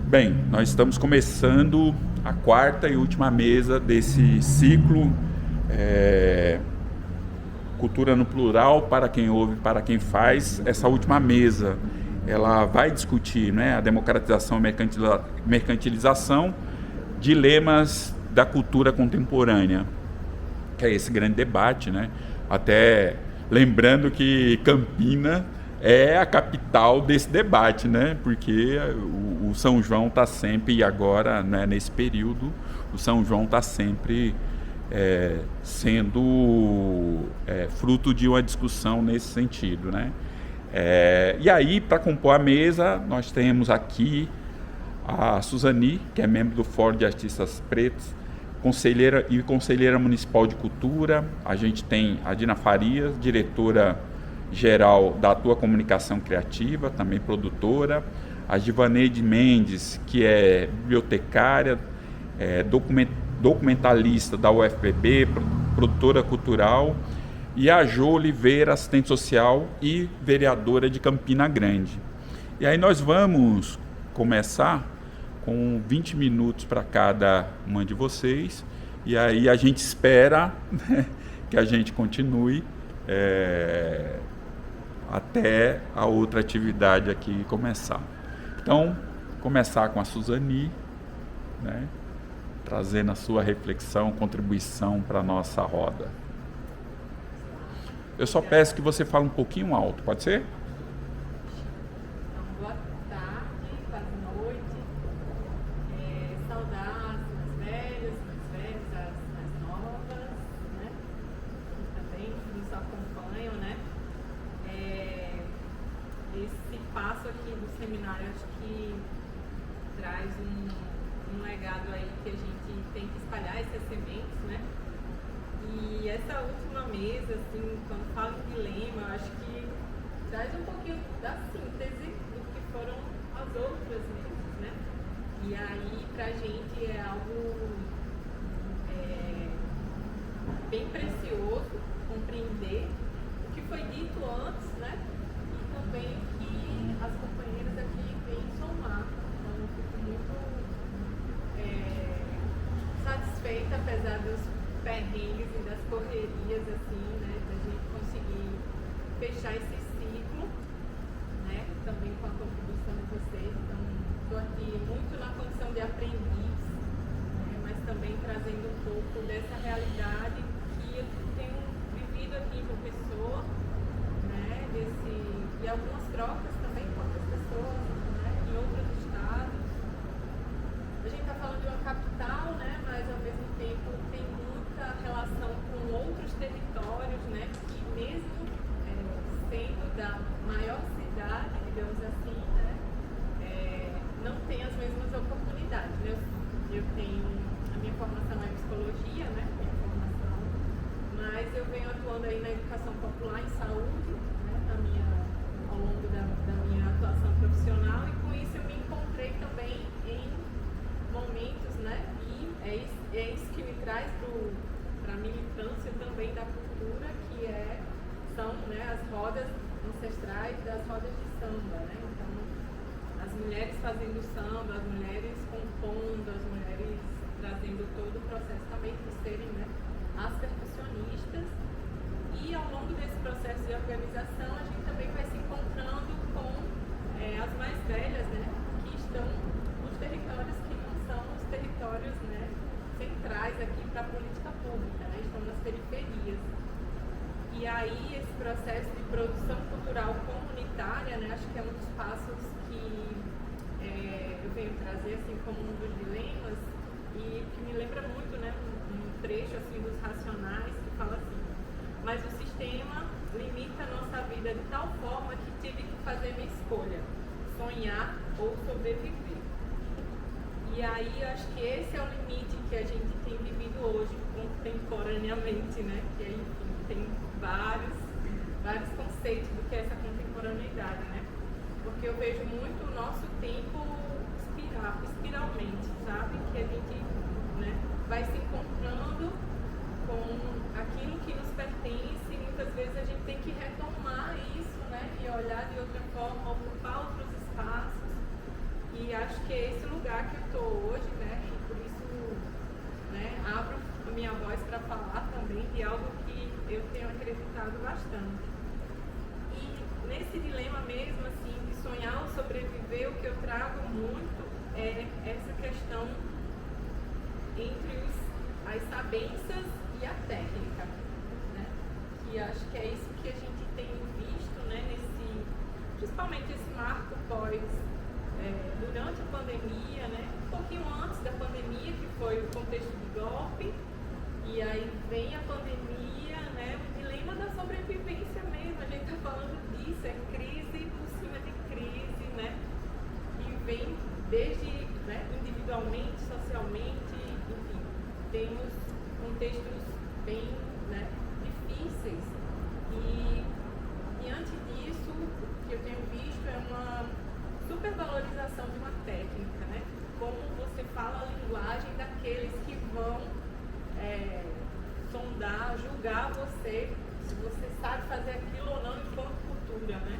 Bem, nós estamos começando a quarta e última mesa desse ciclo Cultura no Plural, para quem ouve, para quem faz. Essa última mesa, ela vai discutir, né, a democratização e mercantilização, dilemas da cultura contemporânea, que é esse grande debate, né? Até lembrando que Campina é a capital desse debate, né? Porque o São João está sempre, e agora, né, nesse período, o São João está sempre sendo fruto de uma discussão nesse sentido, né? E aí, para compor a mesa, nós temos aqui a Suzani, que é membro do Fórum de Artistas Pretos, conselheira municipal de cultura. A gente tem a Dina Farias, diretora-geral da Atua Comunicação Criativa, também produtora. A Givaneide Mendes, que é bibliotecária, documentalista da UFPB, produtora cultural. E a Jo Oliveira, assistente social e vereadora de Campina Grande. E aí nós vamos começar com 20 minutos para cada uma de vocês, e aí a gente espera, né, que a gente continue até a outra atividade aqui começar. Então, começar com a Suzani, né, trazendo a sua reflexão, contribuição para a nossa roda. Eu só peço que você fale um pouquinho alto, pode ser? Bem precioso compreender o que foi dito antes, né? E também que as companheiras aqui vêm somar. Então, eu fico muito satisfeita, apesar dos perrengues e das correrias, assim, né? Da gente conseguir fechar esse ciclo, né? Também com a contribuição de vocês. Então, estou aqui muito na condição de aprendiz, né? Mas também trazendo um pouco dessa realidade eu tenho vivido aqui em João Pessoa, né, e algumas trocas também com outras pessoas, né, em outros estados. A gente está falando de uma capital, né, mas ao mesmo tempo tem muita relação com outros territórios, né, que mesmo sendo da maior cidade, digamos assim, né, não tem as mesmas oportunidades. Né? Eu tenho, a minha formação é psicologia, né, mas eu venho atuando aí na educação popular em saúde, né, ao longo da minha atuação profissional, e com isso eu me encontrei também em momentos, né, e é isso que me traz para a militância também da cultura, que são, né, as rodas ancestrais das rodas de samba, né, então as mulheres fazendo samba, as mulheres compondo, as mulheres trazendo todo o processo também de serem, né, as percussionistas, e ao longo desse processo de organização a gente também vai se encontrando com as mais velhas, né, que estão nos territórios que não são os territórios, né, centrais aqui para a política pública, né, estão nas periferias. E aí esse processo de produção cultural comunitária, né, acho que é um dos passos que eu venho trazer assim como um dos dilemas, e que me lembra muito, né, um trecho assim dos Racionais que fala assim: mas o sistema limita a nossa vida de tal forma que tive que fazer minha escolha, sonhar ou sobreviver. E aí eu acho que esse é o limite que a gente tem vivido hoje contemporaneamente, né, que aí, enfim, tem vários conceitos do que é essa contemporaneidade, né, porque eu vejo muito o nosso tempo espiralmente, sabe, que a gente, né, vai se encontrando com aquilo que nos pertence, e muitas vezes a gente tem que retomar isso, né, e olhar de outra forma, ocupar outros espaços, e acho que é esse lugar que eu estou hoje, né? E por isso, né, abro a minha voz para falar também de algo que eu tenho acreditado bastante. E nesse dilema mesmo, assim, de sonhar ou sobreviver, o que eu trago muito é essa questão entre as sabências e a técnica, né? Que acho que é isso que a gente tem visto, né, principalmente esse marco pós, durante a pandemia, né, um pouquinho antes da pandemia, que foi o contexto de golpe, e aí vem a pandemia, né, o dilema da sobrevivência mesmo, a gente está falando disso, é crise por cima de crise, né, e vem desde, né, individualmente, socialmente, enfim, temos contextos bem, né, difíceis, e diante disso, o que eu tenho visto é uma supervalorização de uma técnica, né? Como você fala a linguagem daqueles que vão sondar, julgar você, se você sabe fazer aquilo ou não enquanto cultura, né?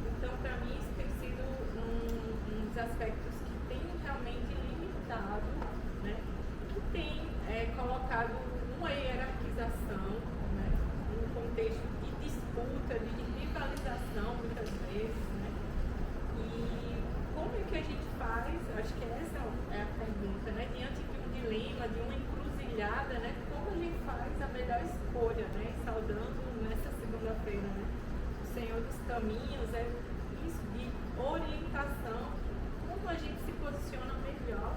Então, para mim, isso tem sido um dos aspectos que tem realmente limitado, né? Que tem colocado uma hierarquização, né? Um contexto de disputa, de rivalização, muitas vezes, né? E como é que a gente faz, acho que essa é a pergunta, né? Diante de um dilema, de uma encruzilhada, né? Como a gente faz a melhor escolha, né? Saudando nessa segunda-feira, né? O Senhor dos Caminhos, é isso de orientação, como a gente se posiciona melhor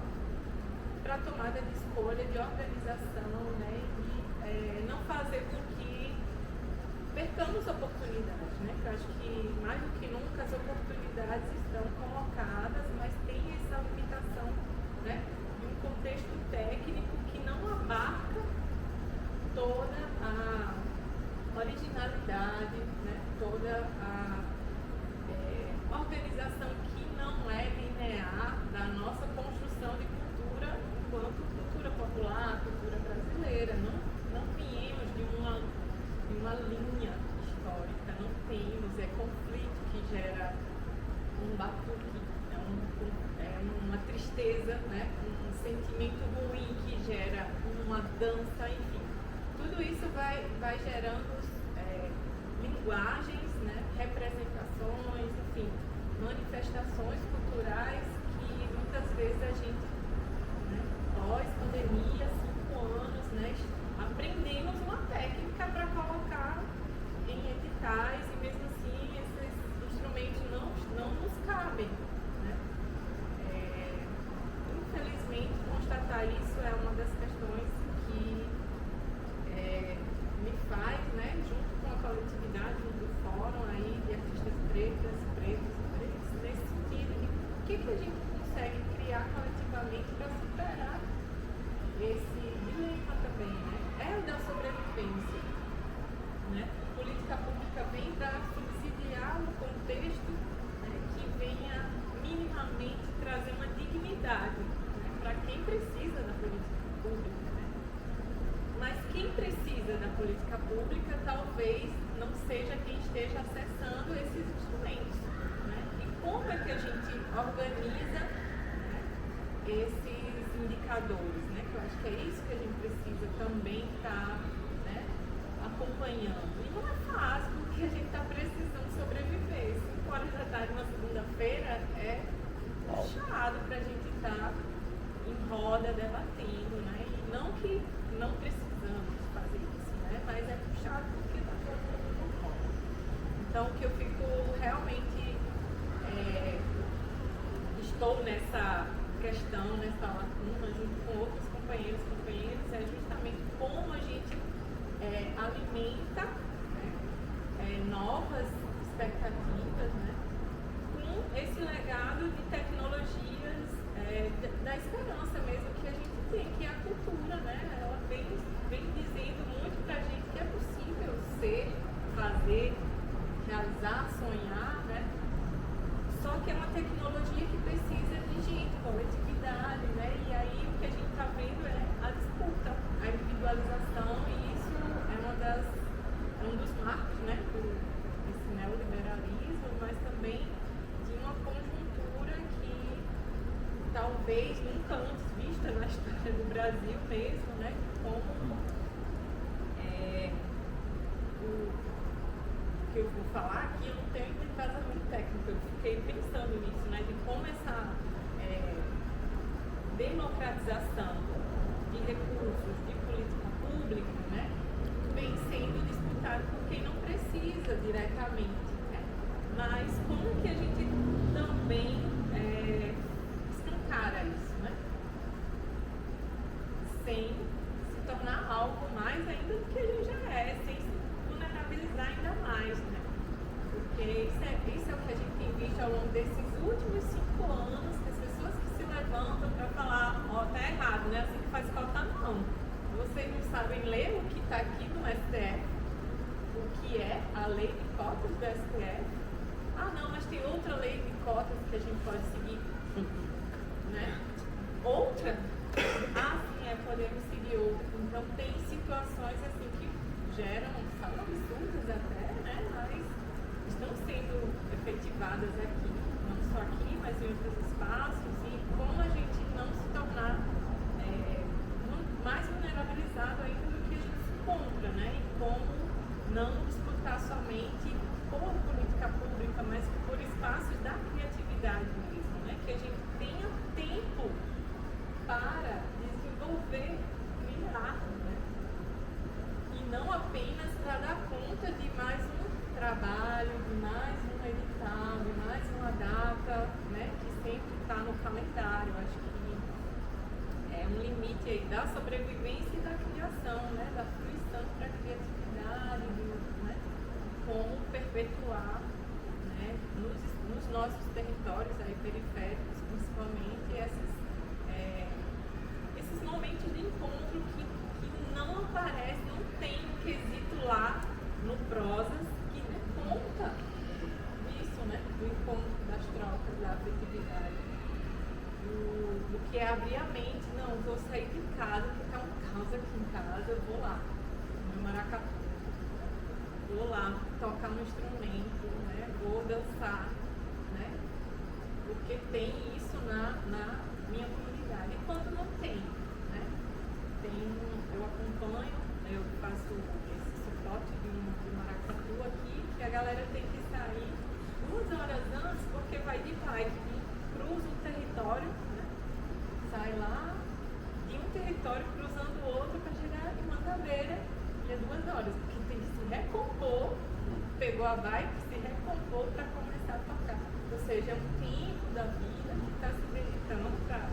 para a tomada de escolha, de organização, né? E não fazer com que percamos oportunidades, né? Eu acho que mais do que nunca as oportunidades estão colocadas, mas tem essa limitação, né, de um contexto técnico que não abarca toda a originalidade, né, toda a organização que não é linear da nossa construção de cultura enquanto cultura popular, cultura brasileira. Não viemos de uma linha histórica, não temos, é conflito que gera um batuque, uma tristeza, né? Um sentimento ruim que gera uma dança, enfim. Tudo isso vai gerando linguagens, né? Representações, enfim, manifestações culturais que muitas vezes a gente, né, pós-pandemia, 5 anos, né, aprendemos uma técnica para colocar em editais e mesmo assim esses instrumentos não nos cabem, né? Infelizmente, constatar isso é uma das questões que me faz, né, junto com a coletividade, junto do fórum aí de artistas pretos, nesse sentido de o que a gente consegue criar coletivamente para superar esse dilema também, né? É o da sobrevivência, né? Política pública vem para subsidiar um contexto, né, que venha minimamente trazer uma dignidade, né, para quem precisa da política pública, né? Mas quem precisa da política pública talvez não seja quem esteja acessando esses instrumentos, né? E como é que a gente organiza, né, esses indicadores, né? Que eu acho que é isso que a gente precisa também estar, né, acompanhando. E não é fácil, porque a gente está precisando sobreviver. 5 horas da tarde, uma segunda-feira, é puxado para a gente estar em roda debatendo, né? E não que não precisamos fazer isso, né? Mas é puxado porque está todo mundo no roda. Então, o que eu fico realmente estou nessa questão, nessa lacuna, junto com outros companheiros e companheiras, é justamente como a gente alimenta, né, novas expectativas, né, com esse legado de tecnologias, da esperança mesmo que a gente tem, que é a cultura, né? Ela vem dizendo muito pra gente que é possível ser, fazer, realizar, sonhar, né? Só que é uma tecnologia que precisa de gente, coletividade, né? E aí o que a gente está vendo é a disputa, a individualização, e isso é um dos marcos, né, desse neoliberalismo, mas também de uma conjuntura que vez nunca antes vista na história do Brasil mesmo, né? Como o que eu vou falar aqui, eu não tenho embasamento técnico, eu fiquei pensando nisso, né? De como essa democratização de recursos de política pública, né? Vem sendo disputado por quem não precisa diretamente, né? Mas como que a gente também escancara isso, né? Sem se tornar algo mais ainda do que a gente já é, sem se vulnerabilizar ainda mais, né? Porque isso é o que a gente tem visto ao longo desses últimos 5 anos, que as pessoas que se levantam para falar, ó, tá errado, né? Assim que faz cota não. Vocês não sabem ler o que está aqui no STF, o que é a lei de cotas do STF. Ah, não, mas tem outra lei de cotas que a gente pode seguir, né? Outra? Ah, sim, podemos seguir outra. Então tem situações assim que geram, são absurdas até, né? Mas estão sendo efetivadas aqui, não só aqui, mas em outros espaços, e como a gente não se tornar mais vulnerabilizado ainda do que a gente se encontra, né? E como não disputar somente por política pública, mas por espaços da criatividade mesmo, né? Que a gente tenha tempo para desenvolver, criar, né? E não apenas para dar conta de mais um trabalho, de mais um edital, de mais uma data, né? Que sempre está no calendário. Acho que é um limite aí da sobrevivência e da criação, né? Da fruição para a criatividade, né? Como perpetuar, né? Nos nossos territórios aí periféricos, principalmente, esses momentos de encontro que não aparece, não tem um quesito lá no Prosas que, né, conta disso, né? Do encontro, das trocas, da afetividade. Do que é abrir a mente, não, vou sair de casa, porque tá um caos aqui em casa, eu vou lá, no maracatu, vou lá tocar um instrumento, né, vou dançar, né, porque tem isso na minha comunidade. E quando não tem, né, eu acompanho, eu faço esse suporte de maracatu aqui, que a galera tem que sair 2 horas antes, porque vai de bike, cruza o território, né? Sai lá de um território cruzando o outro para chegar em Mangabeira e é 2 horas, porque tem que se recompor, pegou a bike, se recompor para começar a tocar. Ou seja, é um tempo da vida que está se dedicando para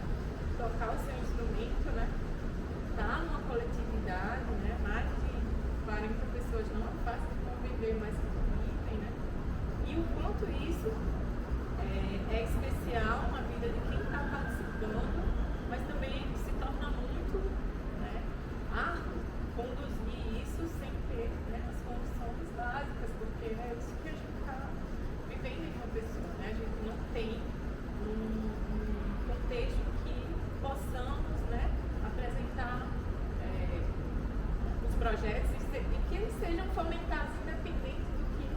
tocar o seu instrumento, né? Tá numa coletividade, né? Mais de 40 pessoas, não é fácil de conviver, mas convivem, né? E o quanto isso é especial na vida de quem está participando, mas também se torna muito, né, árduo conduzir isso sem ter, né, as condições básicas, porque é isso que a gente está vivendo em uma pessoa, né? A gente não tem um contexto que possamos, né, apresentar os projetos e que eles sejam fomentados independente do que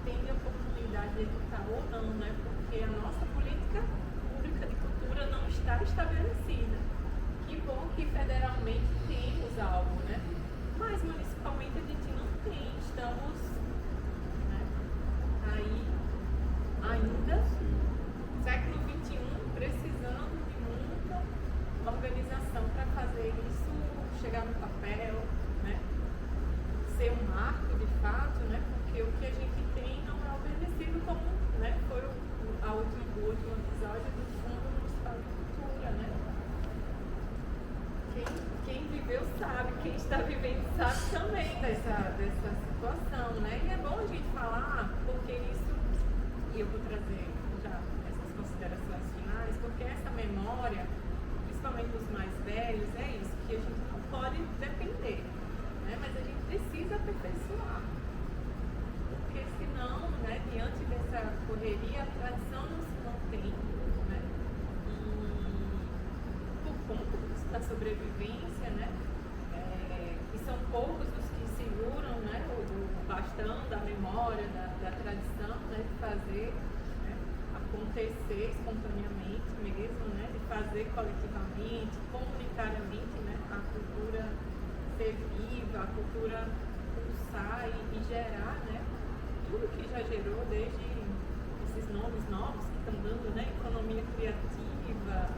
tem a oportunidade de editar ou não, né? Porque a nossa política pública de cultura não está estabelecida. Que bom que federalmente temos algo, né? Mas municipalmente a gente não tem. Estamos, né, aí ainda, século XXI, precisando de muita organização para fazer isso chegar no papel, né? Ser um marco de fato, né? Porque o que a gente tem não é obedecido como, né, foi o último episódio do Fundo Municipal de Cultura, né? Quem viveu sabe, quem está vivendo sabe também dessa situação, né? E é bom a gente falar, porque isso, e eu vou trazer já essas considerações finais, porque essa memória, principalmente dos mais velhos, é isso, que a gente não pode depender, né? Mas a gente precisa aperfeiçoar. Porque senão, né, diante dessa correria, a tradição não se mantém, né? E por conta da sobrevivência, né? E são poucos os que seguram, né, o bastão da memória, da tradição, né, de fazer, né, acontecer espontaneamente mesmo, né? De fazer trazer coletivamente, comunitariamente, né, a cultura ser viva, a cultura pulsar e gerar, né, tudo que já gerou desde esses nomes novos que estão dando, né, economia criativa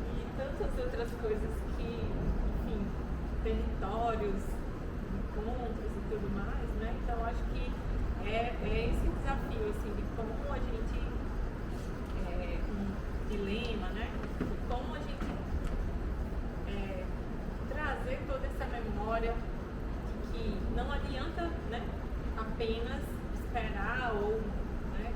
e tantas outras coisas que, enfim, territórios, encontros e tudo mais, né? Então acho que é esse desafio, assim, de como a gente, um dilema, né? Como a gente trazer toda essa memória de que não adianta, né, apenas esperar ou, né,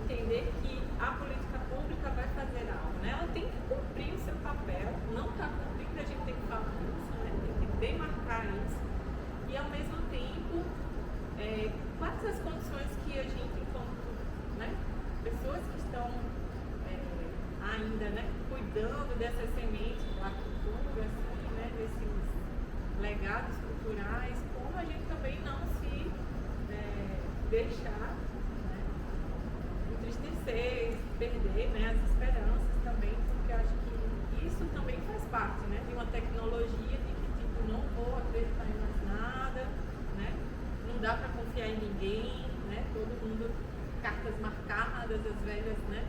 entender que a política pública vai fazer algo, né? Ela tem que cumprir o seu papel, não está cumprindo, a gente tem que falar isso, né? Tem que demarcar isso e ao mesmo tempo quais as condições que a gente, enquanto, né, pessoas que estão ainda, né, cuidando dessas sementes da cultura, assim, né, desses legados culturais, como a gente também não se deixar, né, entristecer, perder, né, as esperanças também, porque eu acho que isso também faz parte, né, de uma tecnologia de que tipo, não vou acreditar em mais nada, né, não dá para confiar em ninguém, né, todo mundo, cartas marcadas, as velhas, né,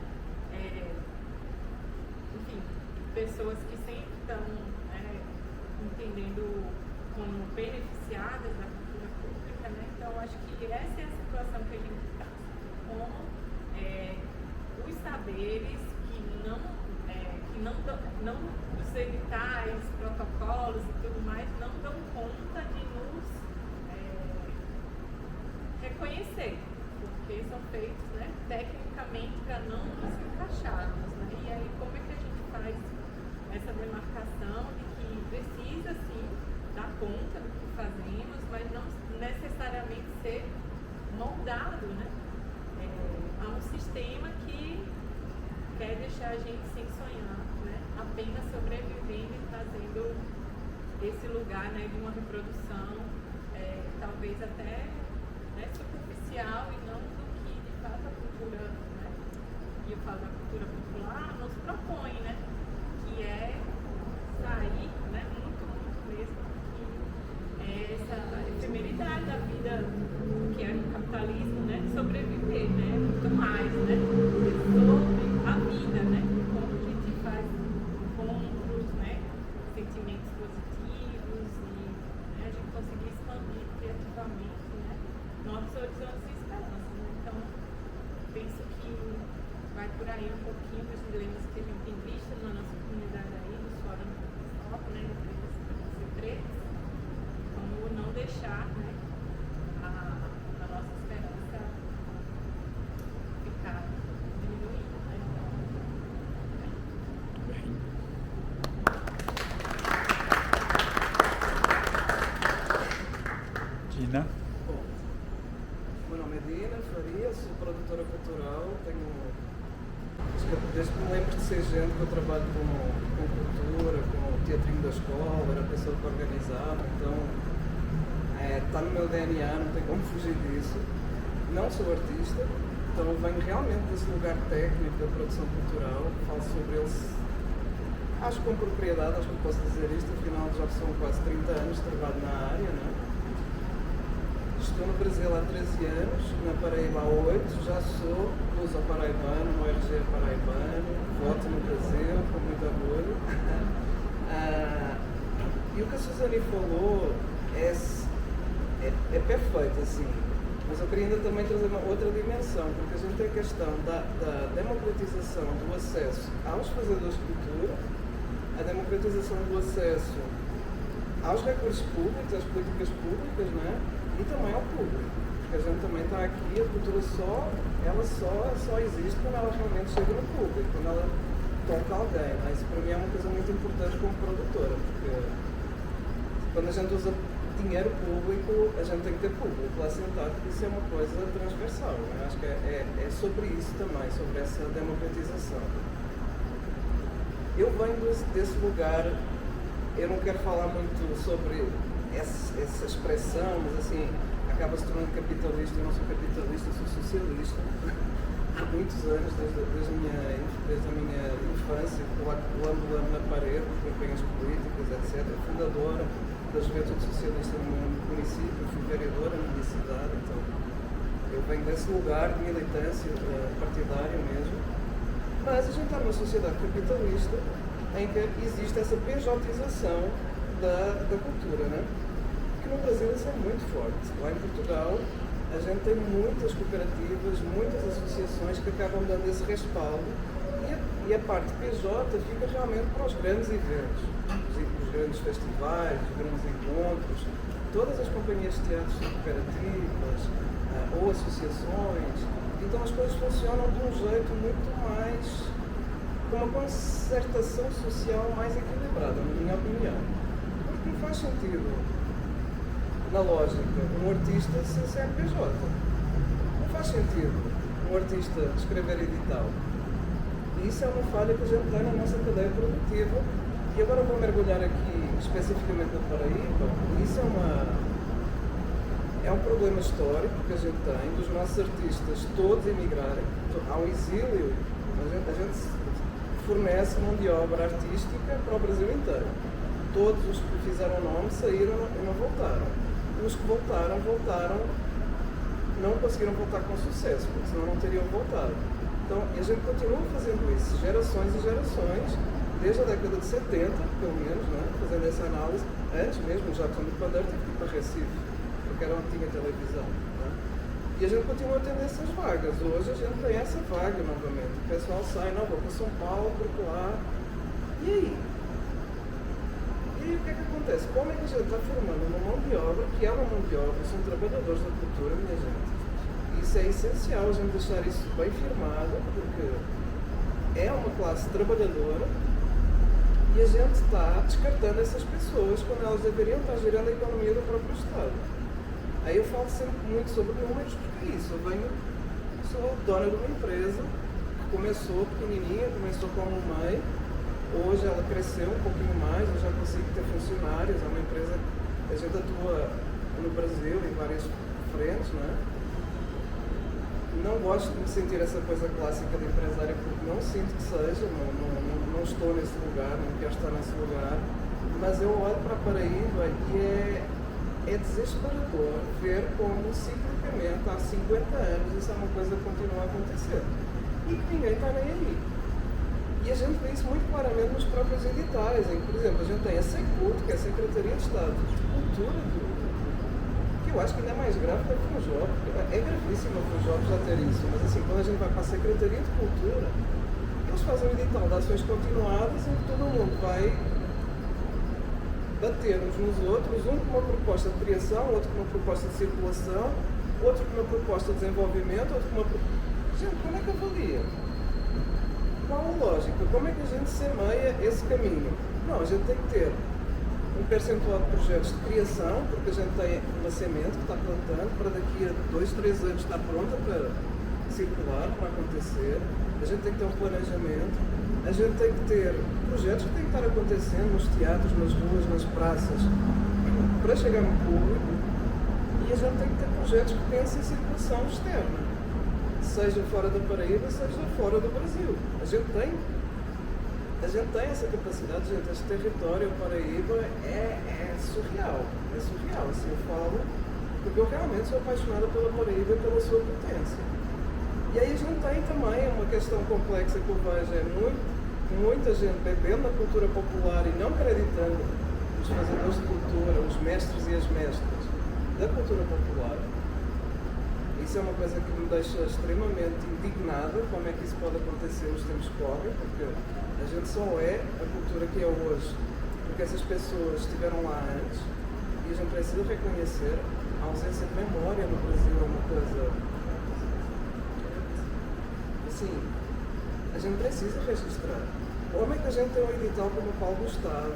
enfim, pessoas que sempre estão entendendo como beneficiadas da cultura pública, né? Então acho que essa é a situação que a gente está, como os saberes que não os editais, protocolos e tudo mais não dão conta de nos reconhecer, porque são feitos, né, tecnicamente para não nos encaixarmos, né? E aí como é que a gente faz essa demarcação de que precisa sim dar conta do que fazemos, mas não necessariamente ser moldado, né, a um sistema que quer deixar a gente sem sonhar, né, apenas sobrevivendo e trazendo esse lugar, né, de uma reprodução talvez até, né, superficial e não do que de fato a cultura, né, e eu falo da cultura popular, nos propõe, né, que é sair, né, muito mesmo, que essa efemeridade da vida que é o capitalismo, né, sobreviver, né, muito mais, né, sobre a vida, né, como a gente faz encontros, né, sentimentos positivos e, né, a gente conseguir expandir criativamente, né, novos horizontes e esperanças, né? Então penso que vai por aí um pouquinho dos dilemas que a gente tem visto na nossa comunidade aí, dos fóruns do foco, né, de pretos, como não deixar, né, a nossa esperança ficar diminuindo, né? Dina? Bom, meu nome é Dina Faria, sou produtora cultural, desde que me lembro de ser gente que eu trabalho com cultura, com o teatrinho da escola, era a pessoa que organizava, então está no meu DNA, não tem como fugir disso. Não sou artista, então venho realmente desse lugar técnico da produção cultural, falo sobre eles, acho com propriedade, acho que posso dizer isto, afinal já são quase 30 anos de trabalho na área, não é? Estou no Brasil há 13 anos, na Paraíba há 8, já sou luso paraibano, no RG paraibano, voto no Brasil, com muito orgulho. E o que a Suzane falou é perfeito, assim, mas eu queria ainda também trazer uma outra dimensão, porque a gente tem a questão da democratização do acesso aos fazedores de cultura, a democratização do acesso aos recursos públicos, às políticas públicas, não é? E também ao público, porque a gente também está aqui, a cultura só existe quando ela realmente chega no público, quando ela toca alguém, né? Isso para mim é uma coisa muito importante como produtora, porque quando a gente usa dinheiro público, a gente tem que ter público lá sentado, porque isso é uma coisa transversal, né? Acho que é sobre isso também, sobre essa democratização. Eu venho desse lugar, eu não quero falar muito sobre essa expressão, mas assim, acaba se tornando capitalista. Eu não sou capitalista, eu sou socialista há muitos anos, desde a minha infância, colando na parede, campanhas políticas, etc. Fundadora da Juventude Socialista no meu município, fui vereadora na minha cidade, então eu venho desse lugar de militância partidária mesmo. Mas a gente está numa sociedade capitalista em que existe essa pejotização da cultura, né? Que no Brasil isso é muito forte. Lá em Portugal a gente tem muitas cooperativas, muitas associações que acabam dando esse respaldo e a parte PJ fica realmente para os grandes eventos, os grandes festivais, os grandes encontros. Todas as companhias de teatro são cooperativas ou associações, então as coisas funcionam de um jeito muito mais, com uma concertação social mais equilibrada, na minha opinião. Porque não faz sentido, na lógica, um artista ser CNPJ. Não faz sentido um artista escrever edital. E isso é uma falha que a gente tem na nossa cadeia produtiva. E agora vou mergulhar aqui especificamente na Paraíba. Isso é um problema histórico que a gente tem, dos nossos artistas todos emigrarem. Há um exílio, a gente fornece mão de obra artística para o Brasil inteiro. Todos os que fizeram nome saíram e não voltaram. Os que voltaram, não conseguiram voltar com sucesso, porque senão não teriam voltado. Então, a gente continua fazendo isso, gerações e gerações, desde a década de 70, pelo menos, né, fazendo essa análise. Antes mesmo, já quando o Pandeiro tive que ir para Recife, porque era onde tinha televisão. Né? E a gente continua tendo essas vagas. Hoje a gente tem essa vaga novamente. O pessoal sai, não, vou para São Paulo, porque lá. E aí? E aí o que é que acontece? Como é que a gente está formando uma mão de obra, que é uma mão de obra, são trabalhadores da cultura, minha gente? Isso é essencial, a gente deixar isso bem firmado, porque é uma classe trabalhadora e a gente está descartando essas pessoas quando elas deveriam estar gerando a economia do próprio Estado. Aí eu falo sempre muito sobre números, porque é isso, sou dona de uma empresa que começou pequenininha, começou como mãe, hoje ela cresceu um pouquinho mais, eu já consigo ter funcionários, é uma empresa que a gente atua no Brasil em várias frentes, né? Não gosto de me sentir essa coisa clássica de empresário porque não sinto que seja, não estou nesse lugar, não quero estar nesse lugar, mas eu olho para a Paraíba e é desesperador ver como ciclicamente há 50 anos isso é uma coisa que continua a acontecer e que ninguém está nem aí. E a gente vê isso muito claramente nos próprios editais, em que, por exemplo, a gente tem a SECULT, que é a Secretaria de Estado de Cultura, que eu acho que ainda é mais grave que a FUNJOP. É gravíssimo a FUNJOP já ter isso, mas assim, quando a gente vai para a Secretaria de Cultura, eles fazem um edital de ações continuadas em que todo mundo vai bater uns nos outros, um com uma proposta de criação, outro com uma proposta de circulação, outro com uma proposta de desenvolvimento, outro com uma proposta... Gente, como é que avalia? Qual a lógica? Como é que a gente semeia esse caminho? Não, a gente tem que ter um percentual de projetos de criação, porque a gente tem uma semente que está plantando para daqui a 2, 3 anos estar pronta para circular, para acontecer. A gente tem que ter um planejamento, a gente tem que ter projetos que têm que estar acontecendo nos teatros, nas ruas, nas praças, para chegar no público, e a gente tem que ter projetos que pensem em circulação externa, seja fora da Paraíba, seja fora do Brasil. A gente tem essa capacidade, gente. Este território, a Paraíba, é surreal. É surreal, assim eu falo, porque eu realmente sou apaixonada pela Paraíba e pela sua potência. E aí a gente tem também uma questão complexa que eu vejo, muita gente bebendo na cultura popular e não acreditando os fazedores de cultura, os mestres e as mestras da cultura popular. Isso é uma coisa que me deixa extremamente indignada, como é que isso pode acontecer nos tempos que correm, porque a gente só é a cultura que é hoje, porque essas pessoas estiveram lá antes e a gente precisa reconhecer a ausência de memória no Brasil, é uma coisa... Assim, a gente precisa registrar. Como é que a gente tem um edital como o Paulo Gustavo,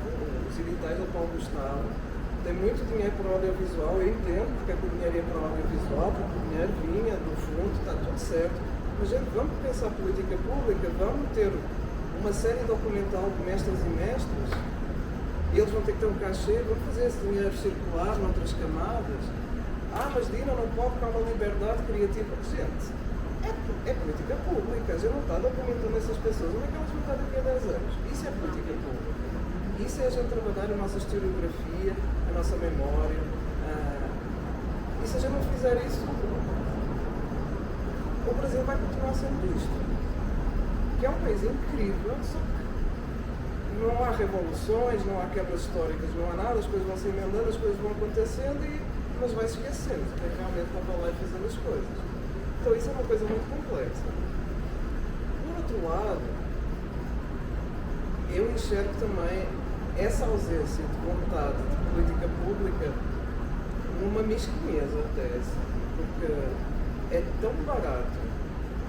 os editais do Paulo Gustavo, tem muito dinheiro para o audiovisual, eu entendo porque é que o dinheiro ia para o audiovisual, porque o dinheiro vinha do fundo, está tudo certo. Mas, gente, vamos pensar política pública, vamos ter uma série documental de mestres e mestres, e eles vão ter que ter um cachê, vamos fazer esse dinheiro circular noutras camadas. Ah, mas Dina não pode, porque há uma liberdade criativa. Gente, É política pública, a gente não está documentando essas pessoas, onde é que elas vão estar daqui a 10 anos? Isso é política pública. Isso é a gente trabalhar a nossa historiografia, a nossa memória. E se a gente não fizer isso, o Brasil vai continuar sendo isto. Que é um país incrível, só que não há revoluções, não há quebras históricas, não há nada, as coisas vão se emendando, as coisas vão acontecendo, mas vai se esquecendo que realmente estava lá e fazendo as coisas. Então isso é uma coisa muito complexa. Por outro lado, eu enxergo também essa ausência de vontade de política pública numa mesquinhez até, porque é tão barato.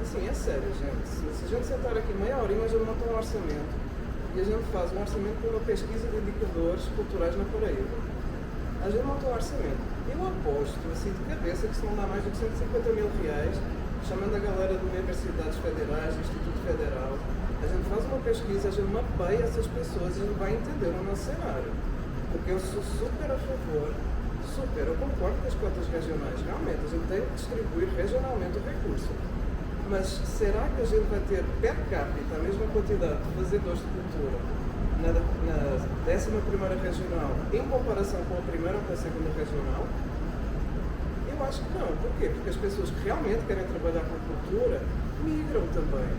Assim, é sério, gente. Se a gente sentar aqui meia horinha, a gente monta um orçamento e a gente faz um orçamento com uma pesquisa de indicadores culturais na Paraíba. A gente monta um orçamento. Eu aposto, assim, de cabeça, que se não dá mais do que 150 mil reais, chamando a galera de universidades federais, do Instituto Federal, a gente faz uma pesquisa, a gente mapeia essas pessoas e a gente vai entender o nosso cenário. Porque eu sou super a favor, eu concordo com as cotas regionais. Realmente, a gente tem que distribuir regionalmente o recurso. Mas será que a gente vai ter per capita a mesma quantidade de fazedores de cultura na 11ª regional em comparação com a primeira ou com a segunda regional? Eu acho que não. Por quê? Porque as pessoas que realmente querem trabalhar com cultura migram também.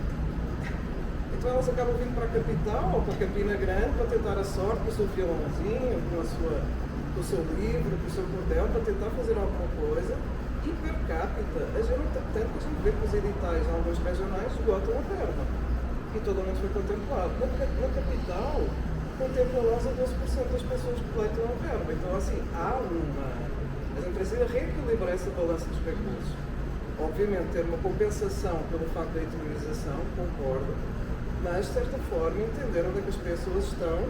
Então elas acabam vindo para a capital ou para a Campina Grande para tentar a sorte com o seu violãozinho, com o seu livro, com o seu cordel, para tentar fazer alguma coisa. E per capita, a gente não tem tanto que a gente vê que os editais em alguns regionais esgotam a verba. E todo mundo foi contemplado. Na capital, contempla 11 a 12% das pessoas que coletam a verba. Então, assim, a gente precisa reequilibrar essa balança dos recursos. Obviamente, ter uma compensação pelo facto da interiorização, concordo, mas, de certa forma, entender onde é que as pessoas estão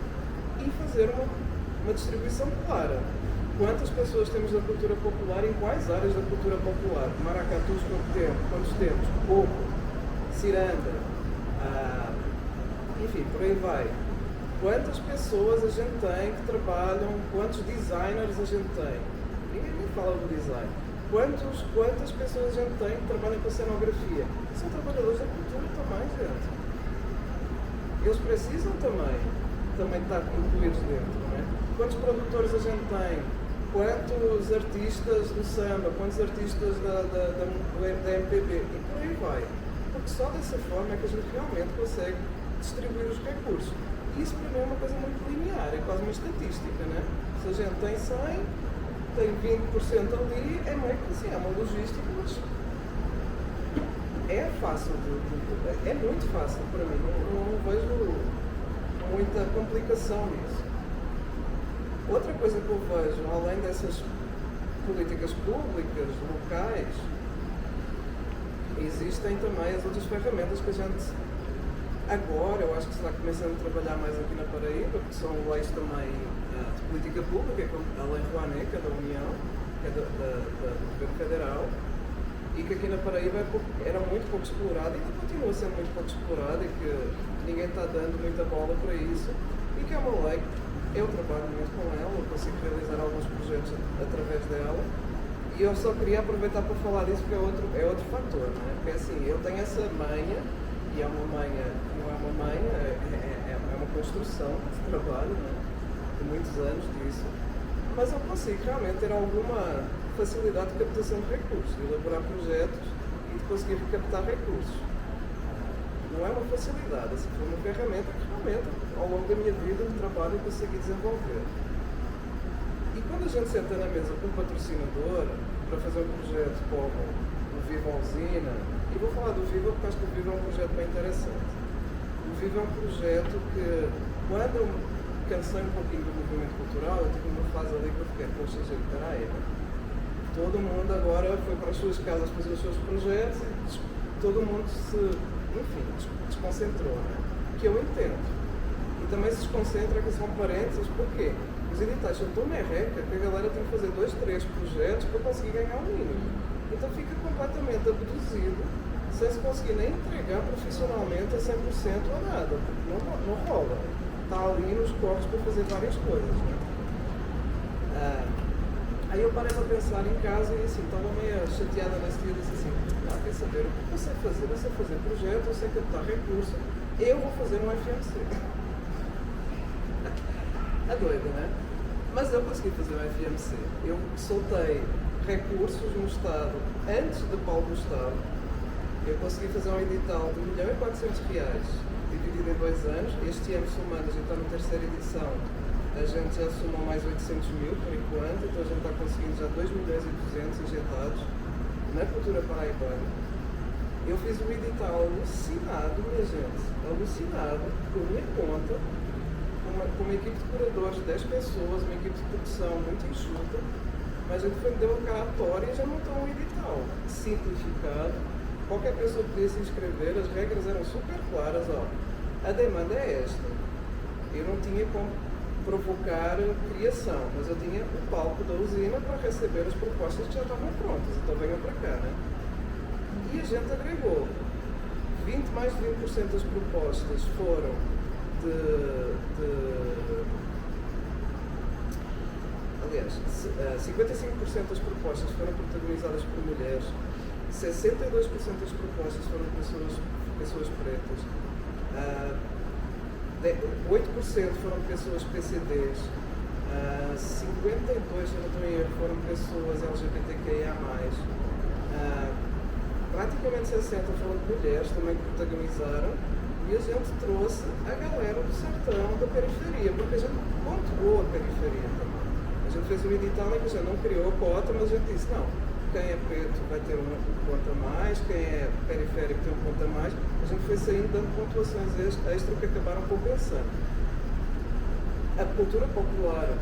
e fazer uma distribuição clara. Quantas pessoas temos da cultura popular, em quais áreas da cultura popular? Maracatus, quantos temos? Pouco. Ciranda, enfim, por aí vai. Quantas pessoas a gente tem que trabalham, quantos designers a gente tem? Ninguém fala do design. Quantas pessoas a gente tem que trabalham com a cenografia? São trabalhadores da cultura também, gente. Eles precisam também estar incluídos dentro, não é? Quantos produtores a gente tem? Quantos artistas do samba? Quantos artistas da MPB? E por aí vai. Porque só dessa forma é que a gente realmente consegue distribuir os recursos. E isso para mim é uma coisa muito linear, é quase uma estatística, né? Se a gente tem 100, tem 20% ali, é meio que assim, é uma logística, mas é fácil, é muito fácil para mim, não vejo muita complicação nisso. Outra coisa que eu vejo, além dessas políticas públicas, locais, existem também as outras ferramentas que a gente, agora, eu acho que está começando a trabalhar mais aqui na Paraíba, que são leis também de política pública, como a Lei Rouanet, que é da União, que é do Governo Federal, e que aqui na Paraíba era muito pouco explorada e que continua sendo muito pouco explorada e que ninguém está dando muita bola para isso, e que é uma lei. Eu trabalho muito com ela, eu consigo realizar alguns projetos através dela e eu só queria aproveitar para falar disso porque é outro fator, não é? Porque assim, eu tenho essa manha, e é uma manha, não é uma manha, é uma construção de trabalho, não é? De muitos anos disso, mas eu consigo realmente ter alguma facilidade de captação de recursos, de elaborar projetos e de conseguir captar recursos. Não é uma facilidade, assim, foi uma ferramenta que realmente, ao longo da minha vida de trabalho, eu consegui desenvolver. E quando a gente senta na mesa com um patrocinador para fazer um projeto como o Viva Usina, e vou falar do Viva porque acho que o Viva é um projeto bem interessante. O Viva é um projeto que, quando eu cansei um pouquinho do movimento cultural, eu tive uma fase ali que eu fiquei, poxa, gente, peraí, todo mundo agora foi para as suas casas fazer os seus projetos e todo mundo desconcentrou, né? Que eu entendo. E também se desconcentra, que são parênteses, porque os editais são tão merreca que a galera tem que fazer 2, 3 projetos para conseguir ganhar o mínimo. Então fica completamente abduzido, sem se conseguir nem entregar profissionalmente a 100% ou nada, porque não rola. Está ali nos cortes para fazer várias coisas, né? Aí eu parei para pensar em casa e assim, estava meio chateada nesse dia e disse assim, não, quer saber o que eu sei fazer? Eu sei fazer projeto, eu sei captar recurso, eu vou fazer um FMC. É doido, né? Mas eu consegui fazer um FMC. Eu soltei recursos no Estado antes de Paulo Gustavo. Eu consegui fazer um edital de R$1.400.000, dividido em 2 anos. Este ano, somando, a gente está na 3ª edição, a gente já somou mais 800.000 por enquanto, então a gente está conseguindo já 2.200.000 injetados na cultura paraibana. Eu fiz um edital alucinado, minha gente, alucinado, por minha conta, com uma equipe de curadores, 10 pessoas, uma equipe de produção muito enxuta, mas a gente deu a cara à tora e já montou um edital simplificado. Qualquer pessoa podia se inscrever, as regras eram super claras, ó. A demanda é esta. Eu não tinha como provocar criação, mas eu tinha o palco da usina para receber as propostas que já estavam prontas, então venham para cá, né? E a gente agregou. Mais de 20% das propostas foram aliás, 55% das propostas foram protagonizadas por mulheres, 62% das propostas foram pessoas pretas, 8% foram pessoas PCDs, 52%, se eu não estou em erro, foram pessoas LGBTQIA+, praticamente 60% foram mulheres também que protagonizaram, e a gente trouxe a galera do sertão, da periferia, porque a gente pontuou a periferia também. A gente fez um edital em que a gente não criou a cota, mas a gente disse, não, quem é preto vai ter um ponto a mais, quem é periférico tem um ponto a mais. A gente foi saindo dando pontuações extra que acabaram compensando. A cultura popular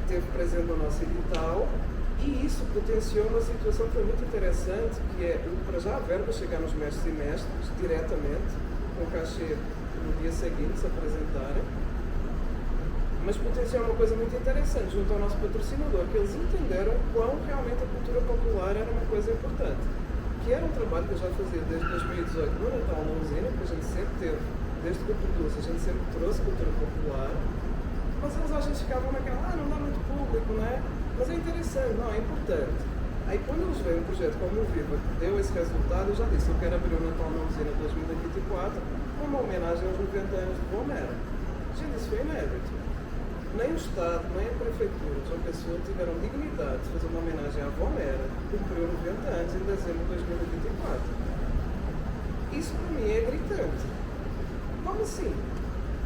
esteve presente no nosso edital e isso potenciou uma situação que foi muito interessante, que é, para já, a verba chegar nos mestres e mestres diretamente, com cachê no dia seguinte se apresentarem, mas potenciou uma coisa muito interessante junto ao nosso patrocinador, que eles entenderam quão realmente a cultura popular era uma coisa importante, que era um trabalho que eu já fazia desde 2018 no Natal na usina, que a gente sempre teve, desde que eu produzo, a gente sempre trouxe cultura popular, mas eles às vezes ficavam naquela, não dá muito público, não é? Mas é interessante, não, é importante. Aí quando eles veem um projeto como o Viva, que deu esse resultado, eu já disse, eu quero abrir o Natal na usina 2024 com uma homenagem aos 90 anos de Romero. Gente, isso foi inédito. Nem o Estado, nem a Prefeitura de João Pessoa tiveram dignidade de fazer uma homenagem à Romero, que cumpriu 90 anos em dezembro de 2024. Isso para mim é gritante. Como assim?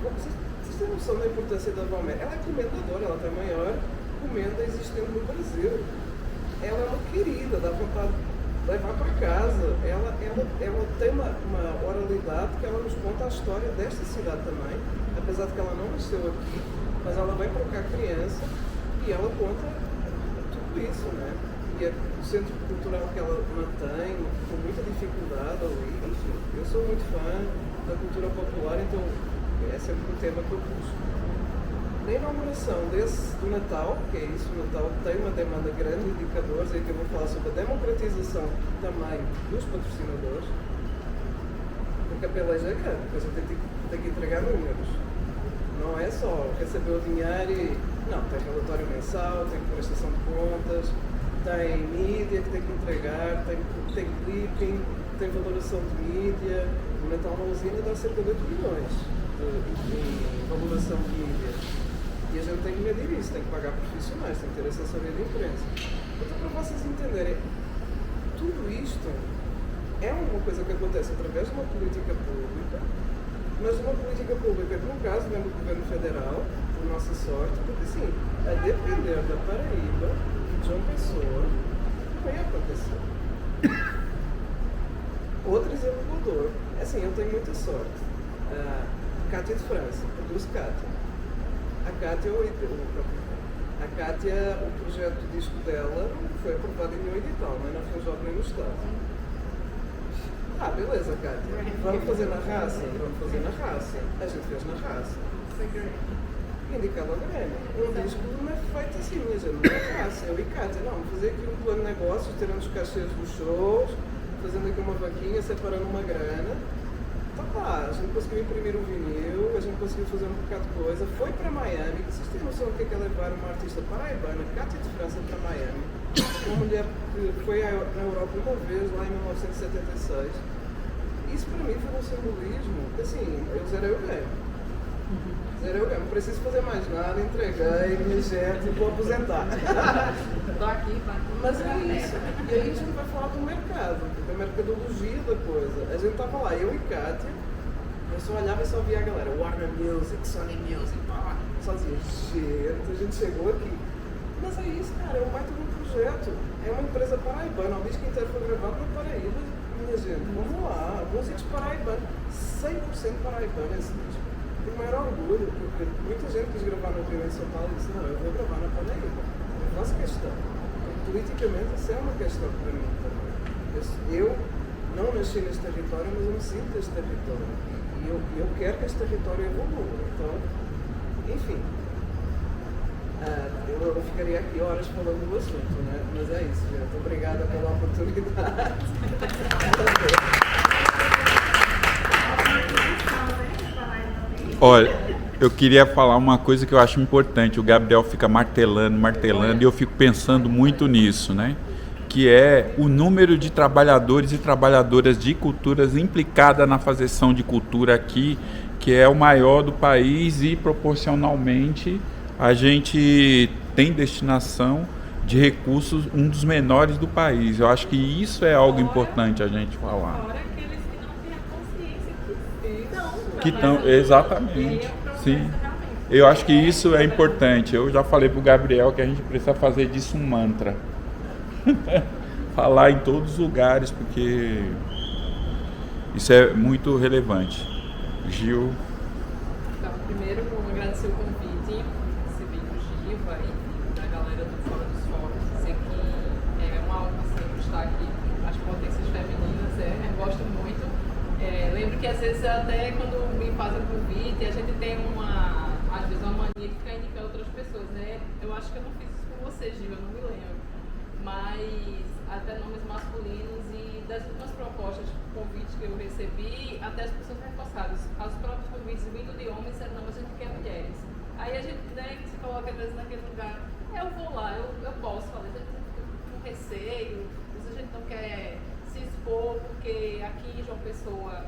Vocês têm noção da importância da Romero? Ela é comendadora, ela tem a maior comenda existente no Brasil. Ela é uma querida, dá vontade de levar para casa. Ela tem uma oralidade que ela nos conta a história desta cidade também, apesar de que ela não nasceu aqui, mas ela vem para cá criança e ela conta tudo isso, né? E o centro cultural que ela mantém, com muita dificuldade ali, enfim. Eu sou muito fã da cultura popular, então é sempre um tema que eu busco. Na inauguração do Natal, que é isso, o Natal tem uma demanda grande de indicadores, aí que eu vou falar sobre a democratização também dos patrocinadores, porque a peleja é grande, porque a gente tem que entregar números. Não é só receber o dinheiro e... Não, tem relatório mensal, tem prestação de contas, tem mídia que tem que entregar, tem clipping, tem valoração de mídia. O Natal na usina dá cerca de 8 milhões em valoração de mídia. E a gente tem que medir isso, tem que pagar profissionais, tem que ter assessoria de imprensa. Então, para vocês entenderem, tudo isto é uma coisa que acontece através de uma política pública, mas uma política pública que, no caso, vem do governo federal, por nossa sorte, porque, assim, a depender da Paraíba e de João Pessoa, não vai acontecer. Outro exemplo, assim, eu tenho muita sorte. Cátia de França, produz Cátia. A Cátia, o projeto de disco dela foi aprovado em nenhum edital, nem na FUNJOB nem no Estado. Beleza, Cátia. Vamos fazer na raça? Vamos fazer na raça. A gente fez na raça. Indicado ao Grêmio. Um disco não é feito assim, minha gente, não é raça. Eu e Cátia, não, vamos fazer aqui um plano de negócios, tirando os cachês dos shows, fazendo aqui uma vaquinha, separando uma grana. Então a gente conseguiu imprimir um vinil, a gente conseguiu fazer um bocado de coisa, foi para Miami, vocês têm noção do que é levar uma artista paraibana, Cátia de França, para Miami, uma mulher que foi na Europa uma vez, lá em 1976. Isso para mim foi um simbolismo, assim, eu zerei o game. Não preciso fazer mais nada, entreguei, minha gente, vou aposentar. Tô aqui, Mas é isso. E aí a gente vai falar do mercado, da mercadologia da coisa. A gente estava lá, eu e Kátia, eu só olhava e só via a galera, Warner Music, Sony Music, pá. Só dizia, gente, a gente chegou aqui. Mas é isso, cara, é um baita de um projeto. É uma empresa paraibana, o disco inteiro foi gravado na Paraíba. Minha gente, vamos lá, músicos paraibanos, 100% paraibano esse disco. Tenho o maior orgulho, porque muita gente quis gravar no Rio em São Paulo e disse, não, eu vou gravar na Paraíba. Eu faço questão. E, politicamente, isso é uma questão para mim também. Eu não nasci neste território, mas eu me sinto deste território. E eu quero que este território evolua. Então, enfim. Eu ficaria aqui horas falando do assunto, né? Mas é isso, gente. Obrigada pela oportunidade. Olha, eu queria falar uma coisa que eu acho importante. O Gabriel fica martelando, e eu fico pensando muito nisso, né? Que é o número de trabalhadores e trabalhadoras de culturas implicada na fazeção de cultura aqui, que é o maior do país e proporcionalmente a gente tem destinação de recursos um dos menores do país. Eu acho que isso é algo importante a gente falar. Fora aqueles que não têm a consciência Que estão, exatamente. Sim. Eu acho que isso é importante. Eu já falei para o Gabriel que a gente precisa fazer disso um mantra. Falar em todos os lugares, porque isso é muito relevante. Gil. Então, primeiro, vou agradecer o convite, recebi do Giva e da galera do Fora dos Fóruns, dizer que é uma honra sempre estar aqui. As potências femininas, eu gosto muito. Lembro que às vezes até quando me fazem o convite, a gente tem às vezes uma mania de ficar indicando outras pessoas, né? Eu acho que eu não fiz isso com você, Giva, eu não me lembro. Mas até nomes masculinos e das últimas propostas, convites que eu recebi, até as pessoas reforçadas. Os próprios convites vindo de homens disseram, não, mas a gente quer mulheres. Aí a gente, né, se coloca às vezes naquele lugar, eu vou lá, eu posso falar, a gente fica com receio, às vezes a gente não quer se expor, porque aqui em João Pessoa,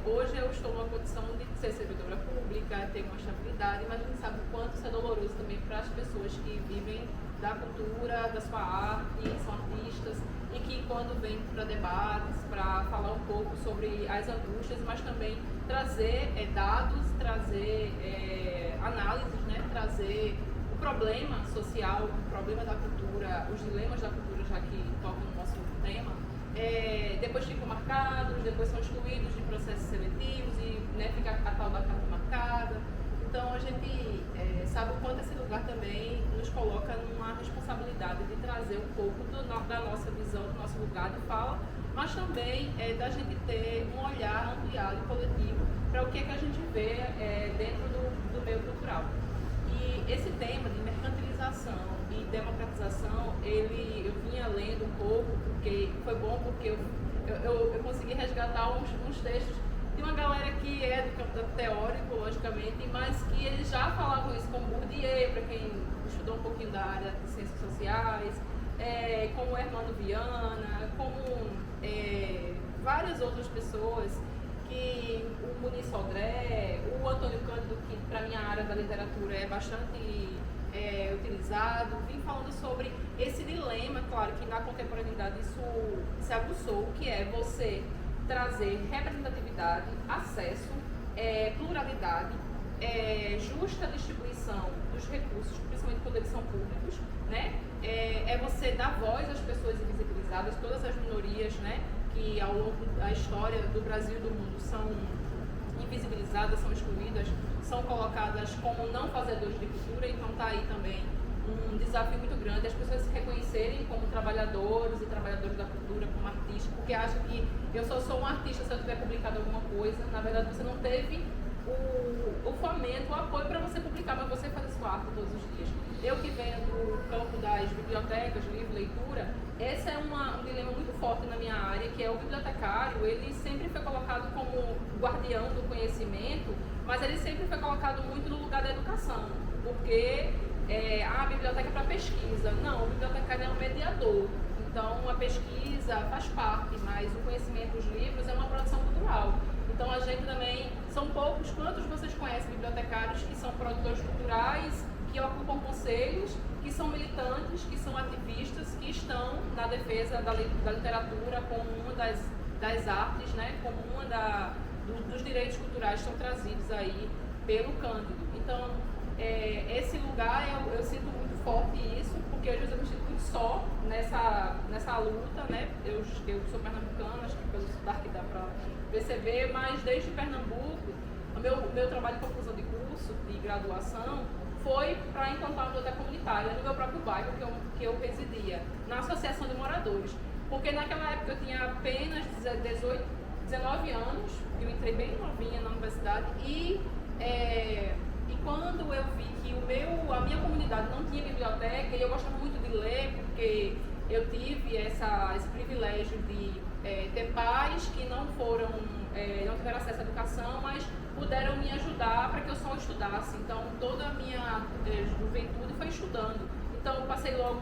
hoje eu estou numa condição de ser servidora pública, ter uma estabilidade, mas a gente sabe o quanto isso é doloroso também para as pessoas que vivem da cultura, da sua arte, são artistas, e que quando vêm para debates, para falar um pouco sobre as angústias, mas também trazer dados, trazer análises, né? Trazer o problema social, o problema da cultura, os dilemas da cultura, já que toca no nosso tema, depois ficam marcados, depois são excluídos de processos seletivos e, né, fica a tal da carta marcada. Então a gente sabe o quanto esse lugar também nos coloca numa responsabilidade de trazer um pouco da nossa visão, do nosso lugar de fala, mas também da gente ter um olhar ampliado e coletivo para o que é que a gente vê dentro do meio cultural. E esse tema de mercantilização e democratização, eu vinha lendo um pouco, porque foi bom porque eu consegui resgatar uns textos de uma galera que é do campo teórico, logicamente, mas que eles já falavam isso, como Bourdieu, para quem estudou um pouquinho da área de ciências sociais, como Hermano Viana, como várias outras pessoas, que o Muniz Sodré, o Antônio Cândido, que para minha área da literatura é bastante utilizado, vim falando sobre esse dilema, claro que na contemporaneidade isso se aguçou, que é você trazer representatividade, acesso, pluralidade, justa distribuição dos recursos, principalmente quando eles são públicos, né? Você dar voz às pessoas invisibilizadas, todas as minorias, né, que ao longo da história do Brasil e do mundo são invisibilizadas, são excluídas, são colocadas como não fazedores de cultura, então está aí também um desafio muito grande, as pessoas se reconhecerem como trabalhadores e trabalhadoras da cultura, como artistas, porque acham que eu só sou um artista se eu tiver publicado alguma coisa. Na verdade, você não teve o fomento, o apoio para você publicar, mas você faz sua arte todos os dias. Eu que venho do campo das bibliotecas, livro, leitura, esse é um dilema muito forte na minha área, que é o bibliotecário. Ele sempre foi colocado como guardião do conhecimento, mas ele sempre foi colocado muito no lugar da educação, porque a biblioteca é para pesquisa. Não, o bibliotecário é um mediador. Então, a pesquisa faz parte, mas o conhecimento dos livros é uma produção cultural. Então, a gente também, são poucos, quantos vocês conhecem bibliotecários que são produtores culturais, que ocupam conselhos, que são militantes, que são ativistas, que estão na defesa da literatura como uma das artes, né, como uma dos direitos culturais que são trazidos aí pelo Cândido. Então, esse lugar eu sinto muito forte isso, porque às vezes eu me sinto muito só nessa luta, né? Eu sou pernambucana, acho que pelo sotaque dá para perceber, mas desde Pernambuco, o meu trabalho de conclusão de curso, de graduação, foi para implantar uma biblioteca comunitária no meu próprio bairro que eu residia, na Associação de Moradores. Porque naquela época eu tinha apenas 19 anos, eu entrei bem novinha na universidade e quando eu vi que a minha comunidade não tinha biblioteca, e eu gostava muito de ler, porque eu tive esse privilégio de ter pais que não tiveram acesso à educação, mas puderam me ajudar para que eu só estudasse. Então, toda a minha juventude foi estudando. Então, eu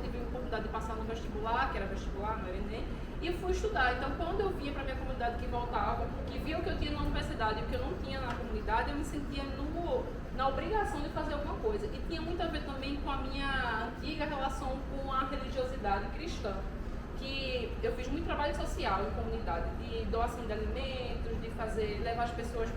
tive a oportunidade de passar no vestibular, que era vestibular, não era Enem, e eu fui estudar. Então, quando eu vinha para a minha comunidade que voltava, que via o que eu tinha na universidade e o que eu não tinha na comunidade, eu me sentia na obrigação de fazer alguma coisa. E tinha muito a ver também com a minha antiga relação com a religiosidade cristã, que eu fiz muito trabalho social em comunidade, de doação de alimentos, de levar as pessoas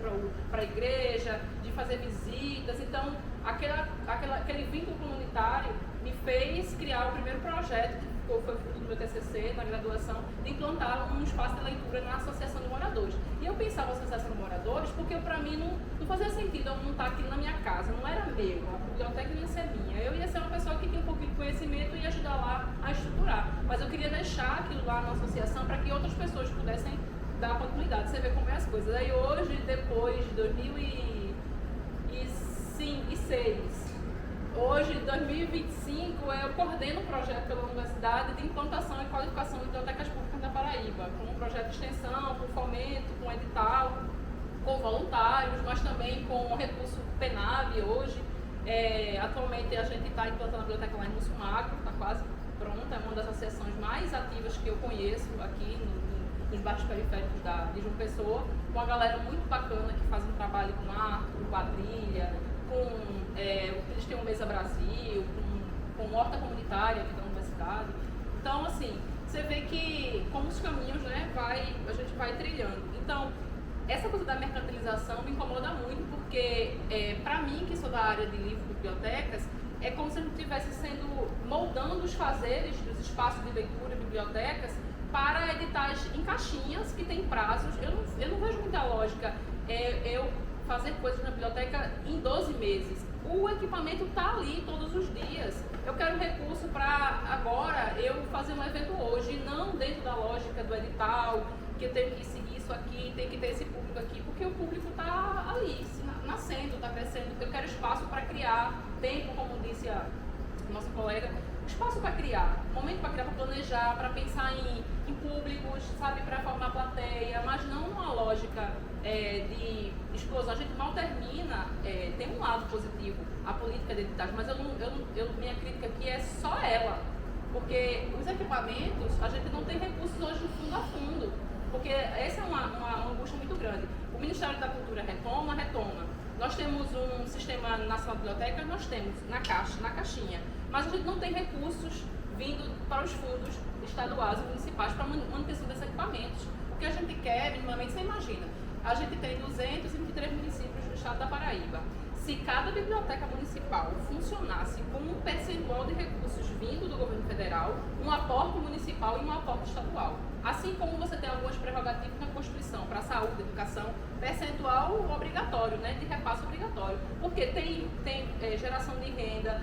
para a igreja, de fazer visitas. Então, aquele vínculo comunitário me fez criar o primeiro projeto, que foi fruto do meu TCC, na graduação, de implantar um espaço de leitura na Associação de Moradores. E eu pensava na Associação de Moradores porque, para mim, não fazia sentido eu não estar aqui na minha casa, não era meu, a biblioteca não ia ser minha. Eu ia ser uma pessoa que tinha um pouquinho de conhecimento e ia ajudar lá a estruturar. Mas eu queria deixar aquilo lá na associação para que outras pessoas pudessem dar continuidade. Você vê como é as coisas. Aí hoje, depois de 2006, hoje, em 2025, eu coordeno um projeto pela Universidade de implantação e qualificação de bibliotecas públicas da Paraíba, com um projeto de extensão, com fomento, com edital, com voluntários, mas também com recurso PENAB hoje. Atualmente a gente está implantando a biblioteca lá em Mussumaco, está quase pronta, é uma das associações mais ativas que eu conheço aqui nos bairros periféricos de João Pessoa, com uma galera muito bacana que faz um trabalho com arte, com quadrilha, eles têm o Mesa Brasil, com horta comunitária aqui da universidade. Então, assim, você vê que como os caminhos, né, a gente vai trilhando. Então, essa coisa da mercantilização me incomoda muito, porque para mim, que sou da área de livros e bibliotecas, é como se a gente estivesse moldando os fazeres dos espaços de leitura e bibliotecas para editais em caixinhas que tem prazos. Eu não vejo muita lógica eu fazer coisas na biblioteca em 12 meses. O equipamento está ali todos os dias. Eu quero recurso para agora eu fazer um evento hoje, não dentro da lógica do edital, que eu tenho que seguir isso aqui, tem que ter esse público aqui, porque o público está ali, nascendo, está crescendo. Eu quero espaço para criar, tempo, como disse a nossa colega, espaço para criar, momento para criar, para planejar, para pensar em públicos, sabe, para formar plateia, mas não numa lógica de explosão. A gente mal termina, tem um lado positivo, a política de editais, mas minha crítica aqui é só ela, porque os equipamentos, a gente não tem recursos hoje no fundo a fundo, porque essa é uma angústia muito grande. O Ministério da Cultura retoma. Nós temos um sistema nacional de bibliotecas, nós temos na caixinha, mas a gente não tem recursos vindo para os fundos estaduais e municipais para a manutenção desses equipamentos. O que a gente quer, minimamente, você imagina, a gente tem 223 municípios no estado da Paraíba. Se cada biblioteca municipal funcionasse com um percentual de recursos vindo do governo federal, um aporte municipal e um aporte estadual. Assim como você tem algumas prerrogativas na Constituição para a saúde, educação, percentual obrigatório, né, de repasse obrigatório. Porque tem geração de renda,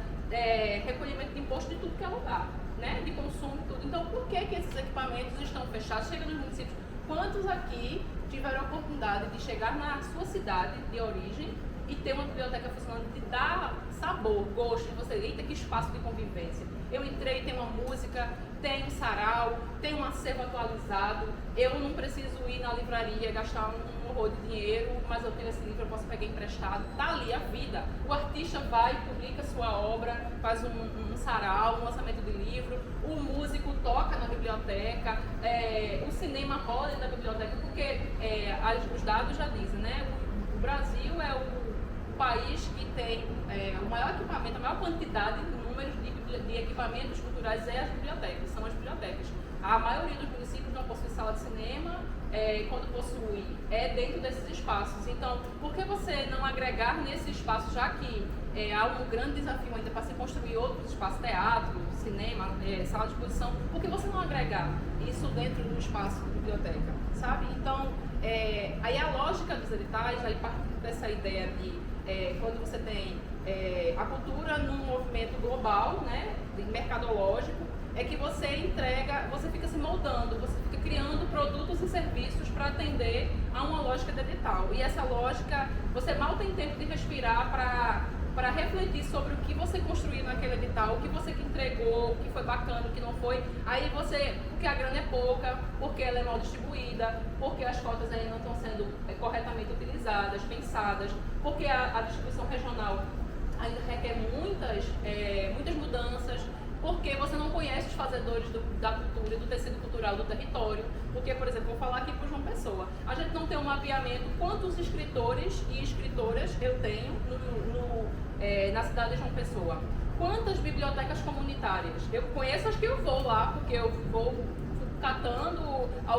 recolhimento de imposto de tudo que é lugar, né, de consumo e tudo. Então, por que esses equipamentos estão fechados? Chega nos municípios. Quantos aqui tiveram a oportunidade de chegar na sua cidade de origem e ter uma biblioteca funcionando te dá sabor, gosto, de você, eita, que espaço de convivência. Eu entrei, tem uma música, tem um sarau, tem um acervo atualizado, eu não preciso ir na livraria, gastar um horror de dinheiro, mas eu tenho esse livro, eu posso pegar emprestado, tá ali a vida. O artista vai, publica sua obra, faz um sarau, um lançamento de livro, o músico toca na biblioteca, o cinema rola na biblioteca, porque os dados já dizem, né? O Brasil é o país que tem o maior equipamento, a maior quantidade de números de equipamentos culturais é as bibliotecas, são as bibliotecas. A maioria dos municípios não possui sala de cinema, quando possui, é dentro desses espaços. Então, por que você não agregar nesse espaço, já que há um grande desafio ainda para se construir outros espaços, teatro, cinema, sala de exposição, por que você não agregar isso dentro do espaço de biblioteca, sabe? Então, aí a lógica dos editais, aí parte dessa ideia de quando você tem a cultura num movimento global, né, mercadológico, é que você entrega, você fica se moldando, você fica criando produtos e serviços para atender a uma lógica de edital. E essa lógica, você mal tem tempo de respirar para refletir sobre o que você construiu naquele edital, o que você entregou, o que foi bacana, o que não foi. Aí você, porque a grana é pouca, porque ela é mal distribuída, porque as cotas ainda não estão sendo corretamente utilizadas, pensadas, porque a distribuição regional ainda requer muitas mudanças, porque você não conhece os fazedores da cultura e do tecido cultural do território. Porque, por exemplo, vou falar aqui para o João Pessoa, a gente não tem um mapeamento quantos escritores e escritoras eu tenho na cidade de João Pessoa. Quantas bibliotecas comunitárias? Eu conheço as que eu vou lá, porque eu vou catando, a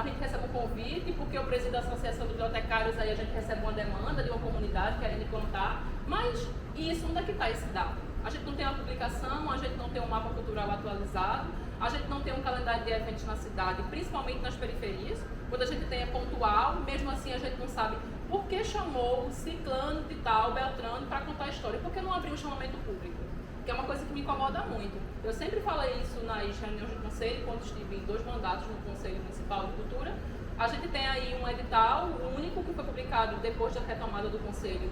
gente recebe um convite, porque eu presido da Associação de Bibliotecários, aí a gente recebe uma demanda de uma comunidade querendo implantar, mas isso, onde é que está esse dado? A gente não tem uma publicação, a gente não tem um mapa cultural atualizado, a gente não tem um calendário de eventos na cidade, principalmente nas periferias. Quando a gente tem é pontual, mesmo assim a gente não sabe por que chamou ciclano de tal, beltrano, para contar a história. Por que não abriu um chamamento público? Que é uma coisa que me incomoda muito. Eu sempre falei isso nas reuniões do Conselho, quando estive em 2 mandatos no Conselho Municipal de Cultura. A gente tem aí um edital, o único que foi publicado depois da retomada do Conselho,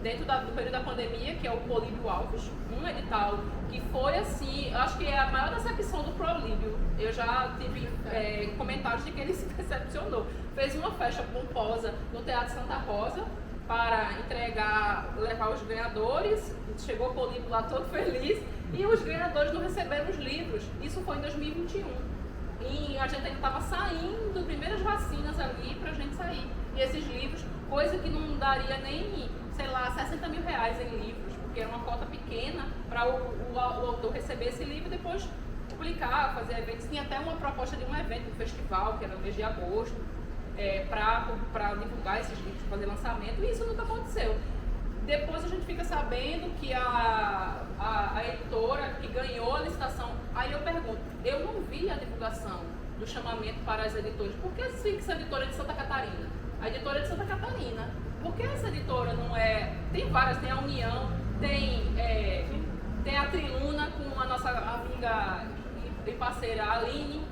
dentro do período da pandemia, que é o Políbio Alves, um edital que foi assim, acho que é a maior decepção do Políbio. Eu já tive comentários de que ele se decepcionou. Fez uma festa pomposa no Teatro Santa Rosa para levar os ganhadores, chegou o Políbio lá todo feliz, e os ganhadores não receberam os livros. Isso foi em 2021. E a gente ainda estava saindo, primeiras vacinas ali pra gente sair. E esses livros, coisa que não daria nem, sei lá, 60 mil reais em livros, porque era uma cota pequena para o autor receber esse livro e depois publicar, fazer eventos. Tinha até uma proposta de um evento, um festival, que era no mês de agosto, para divulgar esses livros, fazer lançamento, e isso nunca aconteceu. Depois a gente fica sabendo que a editora que ganhou a licitação, aí eu pergunto, eu não vi a divulgação do chamamento para as editoras, por que essa editora é de Santa Catarina? A editora é de Santa Catarina, por que essa editora não é... Tem várias, tem a União, tem a Triluna com a nossa amiga e parceira Aline,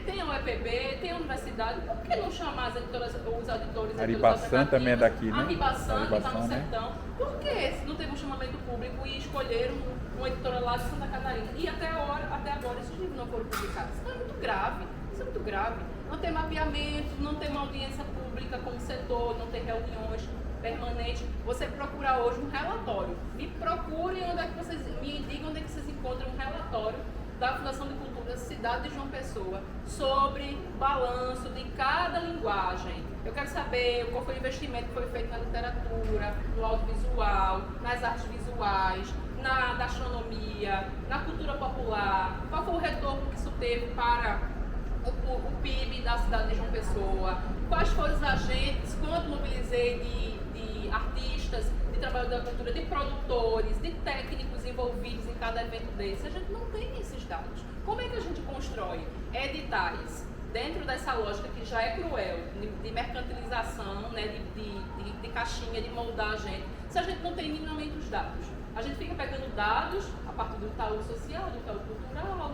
tem a UEPB, tem a universidade, por que não chamar as editoras, os editores? Aribaçã também é daqui, né? Aribaçã, que está no sertão. Por que não teve um chamamento público e escolheram uma editora lá de Santa Catarina? E até agora esses livros não foram publicados. Isso é muito grave, isso é muito grave. Não tem mapeamento, não tem uma audiência pública com o setor, não tem reuniões permanentes. Você procura hoje um relatório. Me procurem onde é que vocês, me digam onde é que vocês encontram um relatório da Fundação de Cultura Cidade de João Pessoa sobre balanço de cada linguagem. Eu quero saber qual foi o investimento que foi feito na literatura, no audiovisual, nas artes visuais, na astronomia, na cultura popular, qual foi o retorno que isso teve para o PIB da cidade de João Pessoa, quais foram os agentes, quanto mobilizei de artistas, de trabalhadores da cultura, de produtores, de técnicos envolvidos em cada evento desse. A gente não tem esses dados. Como é que a gente constrói editais dentro dessa lógica que já é cruel, de mercantilização, né, de caixinha, de moldar a gente, se a gente não tem minimamente os dados? A gente fica pegando dados a partir do Itaú Social, do Itaú Cultural,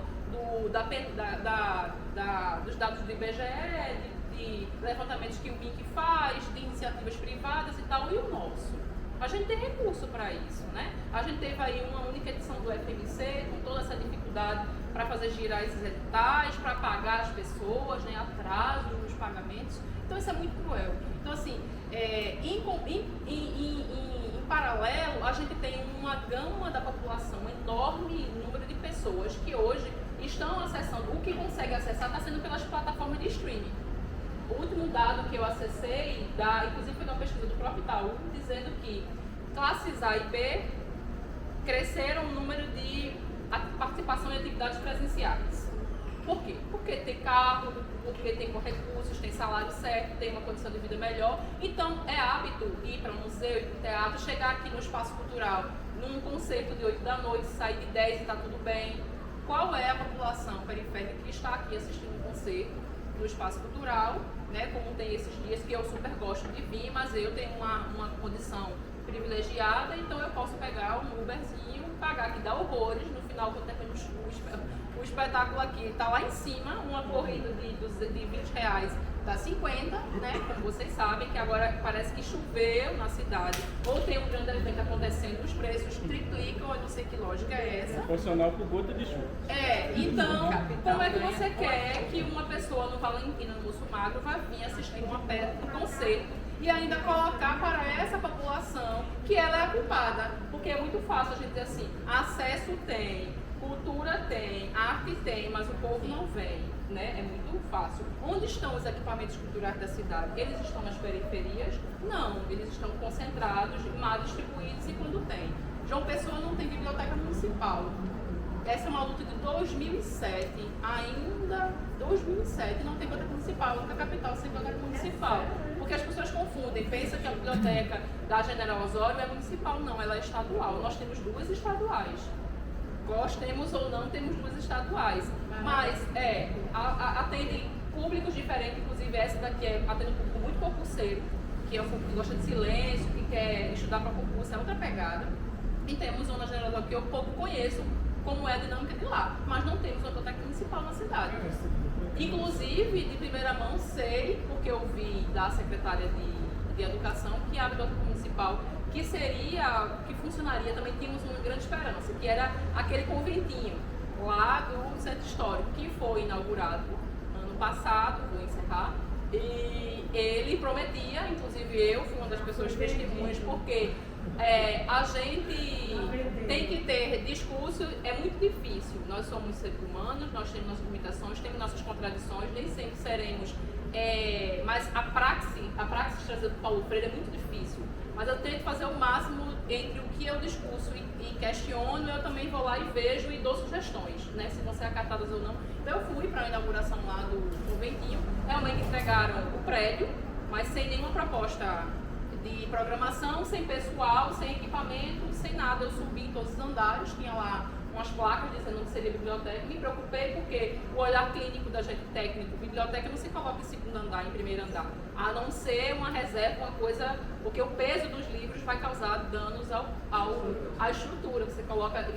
dos dados do IBGE, de levantamentos que o MINC faz, de iniciativas privadas e tal, e o nosso. A gente tem recurso para isso, né? A gente teve aí uma única edição do FMC, com toda essa dificuldade para fazer girar esses editais, para pagar as pessoas, né? Atraso nos pagamentos. Então isso é muito cruel. Então assim, em paralelo, a gente tem uma gama da população, um enorme número de pessoas que hoje estão acessando, o que consegue acessar está sendo pelas plataformas de streaming. O último dado que eu acessei, inclusive foi de uma pesquisa do próprio Itaú, dizendo que classes A e B cresceram o número de participação em atividades presenciais. Por quê? Porque tem carro, porque tem recursos, tem salário certo, tem uma condição de vida melhor. Então é hábito ir para um museu, ir para um teatro, chegar aqui no espaço cultural, num concerto de 8 da noite, sair de 10 e está tudo bem. Qual é a população periférica que está aqui assistindo um concerto no espaço cultural, né, como tem esses dias que eu super gosto de vir, mas eu tenho uma condição privilegiada, então eu posso pegar um Uberzinho, pagar que dá horrores, no final quando termina o espetáculo aqui está lá em cima, uma corrida de R$20 dá 50, né, como vocês sabem, que agora parece que choveu na cidade, ou tem um grande evento acontecendo, os preços triplicam, eu não sei que lógica é essa. Proporcional por gota de chuva. Então, como é que você quer que uma pessoa no Valentina, no Urso Magro, vá vir assistir uma peça, um concerto, e ainda colocar para essa população que ela é a culpada? Porque é muito fácil a gente dizer assim, acesso tem, cultura tem, arte tem, mas o povo não vem, né? É muito fácil. Onde estão os equipamentos culturais da cidade? Eles estão nas periferias? Não, eles estão concentrados, mal distribuídos e quando tem. João Pessoa não tem biblioteca municipal. Essa é uma luta de 2007, ainda 2007 não tem biblioteca municipal, a única capital sem biblioteca municipal. Porque as pessoas confundem, pensam que a biblioteca da General Osório é municipal, não, ela é estadual. Nós temos duas estaduais. Gostemos ou não, temos duas estaduais. Mas atende públicos diferentes, inclusive essa daqui atende um público muito concurseiro, que é um público que gosta de silêncio, que quer estudar para concurso, é outra pegada. E temos uma General Osório que eu pouco conheço, como é a dinâmica de lá, mas não temos uma biblioteca municipal na cidade. Inclusive, de primeira mão, sei, porque eu vi da secretária de Educação, que a biblioteca municipal, que funcionaria, também tínhamos uma grande esperança, que era aquele conventinho lá do Centro Histórico, que foi inaugurado ano passado, vou encerrar, e ele prometia, inclusive eu fui uma das pessoas testemunhas, porque a gente tem que ter discurso, é muito difícil. Nós somos seres humanos, nós temos nossas limitações, temos nossas contradições, nem sempre seremos. Mas a praxis trazida por Paulo Freire é muito difícil. Mas eu tento fazer o máximo entre o que é o discurso e questiono, eu também vou lá e vejo e dou sugestões, né, se vão ser acatadas ou não. Então eu fui para a inauguração lá do conventinho, realmente entregaram o prédio, mas sem nenhuma proposta de programação, sem pessoal, sem equipamento, sem nada. Eu subi em todos os andares, tinha lá umas placas dizendo que seria biblioteca. Me preocupei porque o olhar clínico da gente técnico, biblioteca não se coloca em segundo andar, em primeiro andar, a não ser uma reserva, uma coisa, porque o peso dos livros vai causar danos à estrutura. Você coloca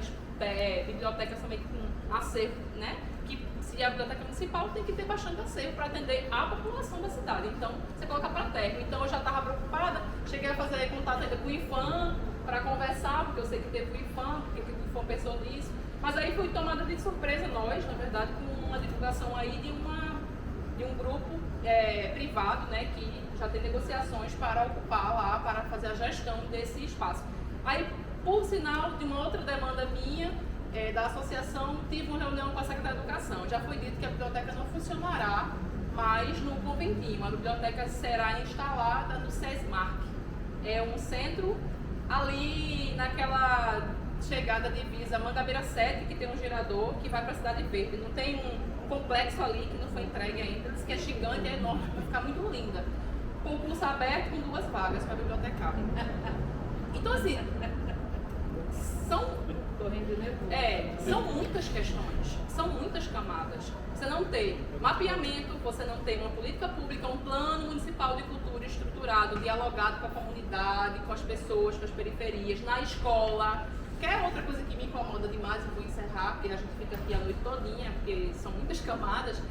biblioteca somente com acervo, né? Que se a biblioteca municipal tem que ter bastante acervo para atender a população da cidade. Então, você coloca para terra. Então, eu já estava preocupada, cheguei a fazer contato ainda com o IFAM para conversar, porque eu sei que teve o IFAM, porque o IFAM pensou nisso. Mas aí fui tomada de surpresa, nós, na verdade, com uma divulgação aí de um grupo privado, né, que já tem negociações para ocupar lá, para fazer a gestão desse espaço. Aí, por sinal de uma outra demanda minha, da associação, tive uma reunião com a Secretaria de Educação. Já foi dito que a biblioteca não funcionará mais no conventinho. A biblioteca será instalada no SESMARC. É um centro ali naquela chegada divisa Mangabeira 7, que tem um gerador que vai para a Cidade Verde. Não tem um complexo ali que não foi entregue ainda. Diz que é gigante, é enorme, vai ficar muito linda. Concurso aberto com 2 vagas para bibliotecária. Então, assim, são muitas questões, são muitas camadas. Você não tem mapeamento, você não tem uma política pública, um plano municipal de cultura estruturado, dialogado com a comunidade, com as pessoas, com as periferias, na escola. Quer outra coisa que me incomoda demais, eu vou encerrar, porque a gente fica aqui a noite todinha, porque são muitas camadas,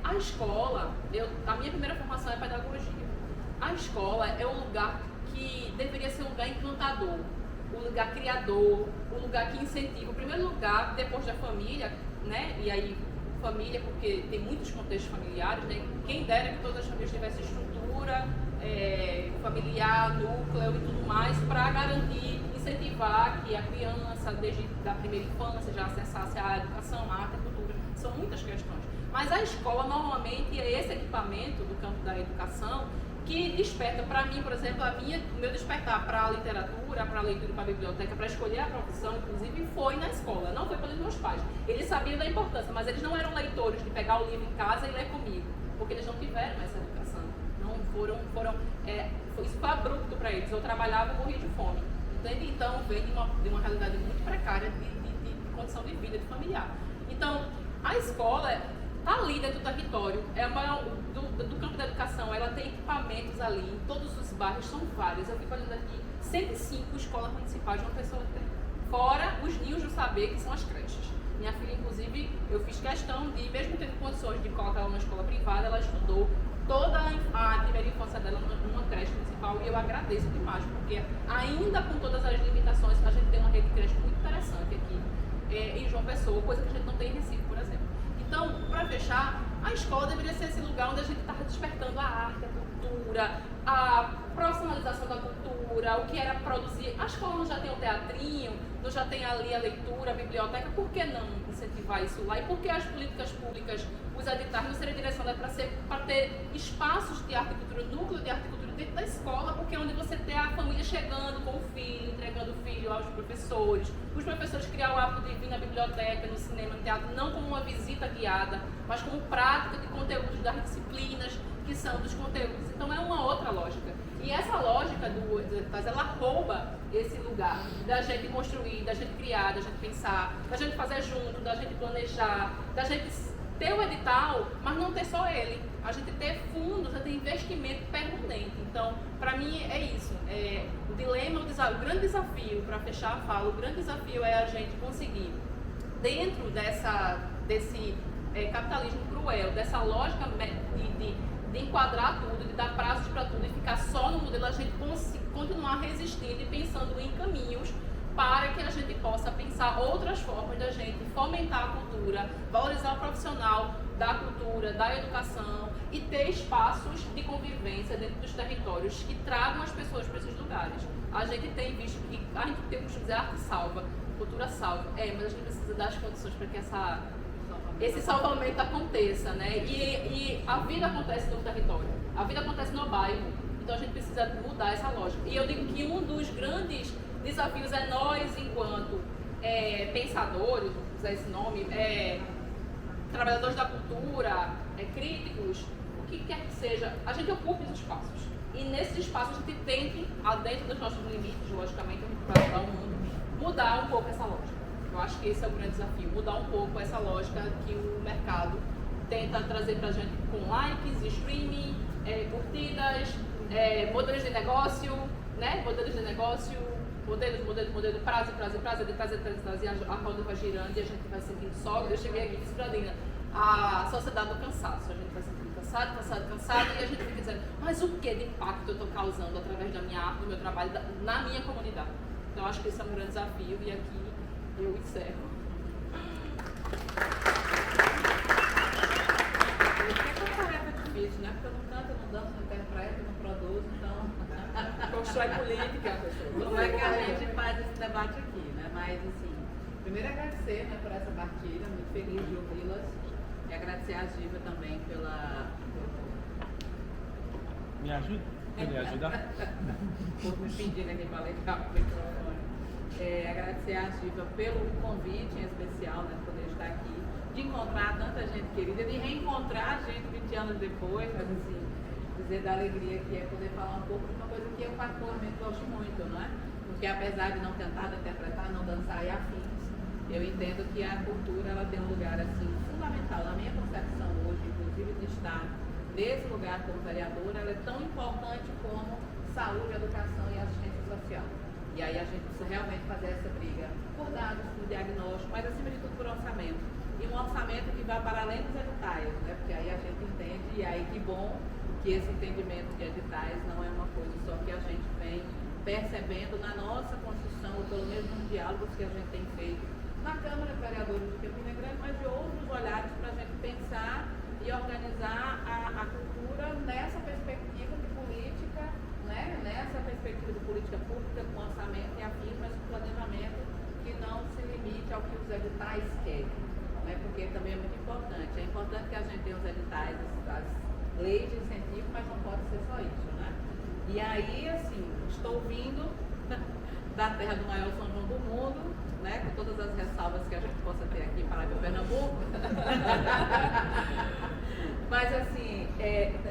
a A escola, a minha primeira formação é pedagogia. A escola é um lugar que deveria ser um lugar encantador, um lugar criador, um lugar que incentiva. O primeiro lugar, depois da família, né? E aí, família, porque tem muitos contextos familiares, né? Quem dera que todas as famílias tivessem estrutura familiar, núcleo e tudo mais, para garantir, incentivar que a criança, desde a primeira infância, já acessasse a educação, a arte, a cultura. São muitas questões. Mas a escola, normalmente, é esse equipamento do campo da educação que desperta, para mim, por exemplo, o meu despertar para a literatura, para a leitura, para a biblioteca, para escolher a profissão, inclusive, foi na escola, não foi pelos meus pais. Eles sabiam da importância, mas eles não eram leitores de pegar o livro em casa e ler comigo, porque eles não tiveram essa educação. Não isso foi abrupto para eles. Eu trabalhava e morria de fome. Entende? Então, veio de uma realidade muito precária de condição de vida, de familiar. Então, a escola está ali dentro do território, do campo da educação, ela tem equipamentos ali, em todos os bairros, são vários. Eu fico olhando aqui, 105 escolas municipais de uma pessoa tem. Fora os ninhos do saber, que são as creches. Minha filha, inclusive, eu fiz questão de, mesmo tendo condições de colocar ela numa escola privada, ela estudou toda a primeira infância dela numa creche municipal, e eu agradeço demais, porque ainda com todas as limitações, a gente tem uma rede de creche muito interessante aqui em João Pessoa, coisa que a gente não tem em Recife, por exemplo. Então, para fechar, a escola deveria ser esse lugar onde a gente está despertando a arte, a cultura, a profissionalização da cultura, o que era produzir. A escola não já tem o teatrinho, não já tem ali a leitura, a biblioteca, por que não incentivar isso lá? E por que as políticas públicas, os editais não serem direcionados para ter espaços de arte e cultura, núcleo de arte e cultura dentro da escola, porque é onde você tem a família chegando com o filho, entregando o filho aos professores, os professores criar o hábito de vir na biblioteca, no cinema, no teatro, não como uma visita guiada, mas como prática de conteúdos das disciplinas que são dos conteúdos. Então é uma outra lógica. E essa lógica dos editais, ela rouba esse lugar da gente construir, da gente criar, da gente pensar, da gente fazer junto, da gente planejar, da gente ter o edital, mas não ter só ele. A gente ter fundos, a ter investimento permanente. Então, para mim é isso. O dilema, o grande desafio, para fechar a fala, o grande desafio é a gente conseguir, dentro desse capitalismo cruel, dessa lógica de enquadrar tudo, de dar prazos para tudo e ficar só no modelo, a gente continuar resistindo e pensando em caminhos para que a gente possa pensar outras formas da gente fomentar a cultura, valorizar o profissional da cultura, da educação e ter espaços de convivência dentro dos territórios que tragam as pessoas para esses lugares. A gente tem visto que a gente tem o costume de dizer arte salva, cultura salva, mas a gente precisa dar as condições para que esse salvamento aconteça, né? E a vida acontece no território, a vida acontece no bairro, então a gente precisa mudar essa lógica. E eu digo que um dos grandes desafios é nós, enquanto pensadores, vou usar esse nome, trabalhadores da cultura, críticos, o que quer que seja, a gente ocupe os espaços. E nesses espaços a gente tente, dentro dos nossos limites, logicamente, para ajudar o mundo, mudar um pouco essa lógica. Eu acho que esse é o grande desafio, mudar um pouco essa lógica que o mercado tenta trazer para a gente com likes, streaming, curtidas, modelos de negócio, né? Modelos, prazo, e a roda vai girando e a gente vai sentindo só. Eu cheguei aqui e disse para a Dina, a sociedade do cansaço, a gente vai sentindo cansado, e a gente fica dizendo, mas o que de impacto eu estou causando através da minha arte, do meu trabalho, na minha comunidade? Então, acho que esse é um grande desafio e aqui eu encerro. É uma tarefa difícil, né? Porque eu não canto, eu não danço, não interpreto, eu não produzo, então... Constrói política. Como é que a gente faz esse debate aqui, né? Mas, assim, primeiro agradecer, né, por essa partida, muito feliz de ouvi-las. E agradecer a Giva também pela... Me ajuda? Quer me ajudar? Por me pedir aqui para ligar o microfone. Agradecer a Giva pelo convite em especial, né, de poder estar aqui, de encontrar tanta gente querida, de reencontrar a gente 20 anos depois, mas assim, dizer da alegria que é poder falar um pouco de uma coisa que eu particularmente gosto muito, não é? Porque apesar de não cantar, não interpretar, não dançar e afins, eu entendo que a cultura ela tem um lugar assim fundamental na minha concepção hoje, inclusive de estar nesse lugar como vereadora, ela é tão importante como saúde, educação e assistência social. E aí a gente precisa realmente fazer essa briga por dados, por diagnóstico, mas acima de tudo por orçamento. e um orçamento que vá para além dos editais, né? Porque aí a gente entende, e aí que bom que esse entendimento de editais não é uma coisa só que a gente vem percebendo na nossa construção, ou pelo menos nos diálogos que a gente tem feito na Câmara de Vereadores de Campina Grande, mas de outros olhares para a gente pensar e organizar a cultura nessa perspectiva de política, né? Nessa perspectiva de política pública, com orçamento e afins, mas com planejamento que não se limite ao que os editais querem, né? Porque também é muito importante. É importante que a gente tenha os editais, as leis de incentivo, mas não pode ser só isso, né? E aí, assim, estou vindo da terra do maior São João do mundo, né? Com todas as ressalvas que a gente possa ter aqui para o Pernambuco. Mas, assim,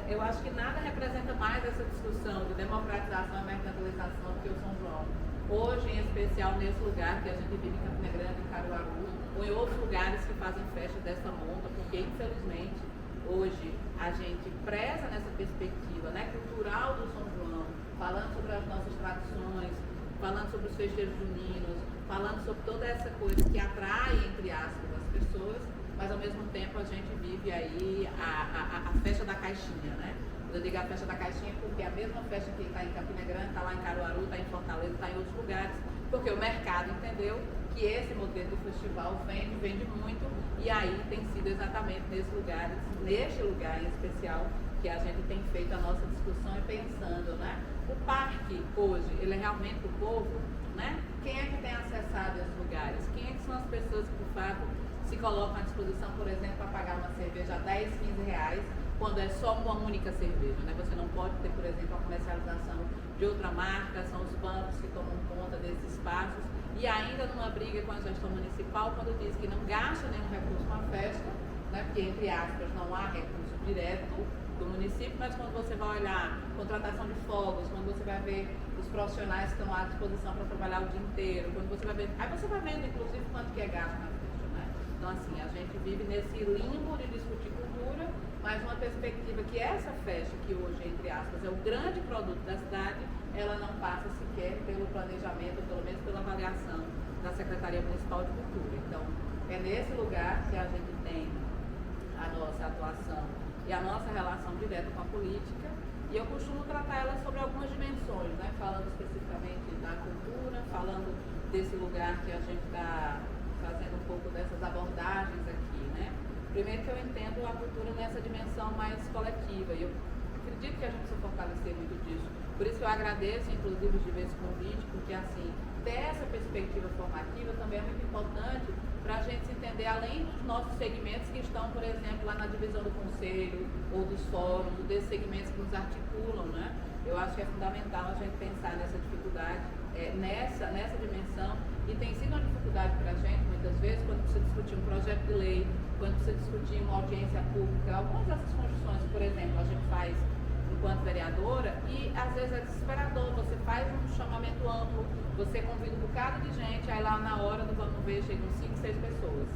eu acho que nada representa mais essa discussão de democratização e mercantilização do que o São João. Hoje, em especial, nesse lugar que a gente vive em Campina Grande, em Caruaru, ou em outros lugares que fazem festa dessa monta, porque, infelizmente, hoje a gente preza nessa perspectiva, né, cultural do São João, falando sobre as nossas tradições, falando sobre os festejos juninos, falando sobre toda essa coisa que atrai, entre aspas, as pessoas, mas ao mesmo tempo a gente vive aí a festa da caixinha, né? Eu digo a festa da caixinha porque é a mesma festa que está em Campina Grande, está lá em Caruaru, está em Fortaleza, está em outros lugares, porque o mercado entendeu que esse modelo de festival vende muito, e aí tem sido exatamente nesse lugar, neste lugar em especial, que a gente tem feito a nossa discussão e pensando, né? O parque hoje, ele é realmente do povo, né? Quem é que tem acessado esses lugares? Quem é que são as pessoas que, de fato, se colocam à disposição, por exemplo, para pagar uma cerveja a 10, 15 reais, quando é só uma única cerveja, né? Você não pode ter, por exemplo, a comercialização de outra marca, são os bancos que tomam conta desses espaços, e ainda numa briga com a gestão municipal, quando diz que não gasta nenhum recurso com a festa, né? Porque, entre aspas, não há recurso direto do município, mas quando você vai olhar contratação de fogos, quando você vai ver os profissionais que estão à disposição para trabalhar o dia inteiro, quando você vai ver, aí você vai vendo inclusive quanto que é gasto na festa, né? Então, assim, a gente vive nesse limbo de discutir cultura, mas uma perspectiva que essa festa, que hoje, entre aspas, é o grande produto da cidade, ela não passa sequer pelo planejamento, pelo menos pela avaliação da Secretaria Municipal de Cultura. Então, é nesse lugar que a gente tem a nossa atuação e a nossa relação direta com a política, e eu costumo tratar ela sobre algumas dimensões, né? Falando especificamente da cultura, falando desse lugar que a gente está fazendo um pouco dessas abordagens aqui, né? Primeiro que eu entendo a cultura nessa dimensão mais coletiva, e eu acredito que a gente precisa fortalecer muito disso. Por isso que eu agradeço, inclusive, de ver esse convite, porque, assim, ter essa perspectiva formativa também é muito importante para a gente se entender além dos nossos segmentos que estão, por exemplo, lá na divisão do conselho ou dos fóruns, desses segmentos que nos articulam, né? Eu acho que é fundamental a gente pensar nessa dificuldade, nessa dimensão, e tem sido uma dificuldade para a gente, muitas vezes, quando você discutir um projeto de lei, quando você discutir uma audiência pública, algumas dessas construções, por exemplo, a gente faz enquanto vereadora, e às vezes é desesperador, você faz um chamamento amplo, você convida um bocado de gente, aí lá na hora do vamos ver chegam 5, 6 pessoas,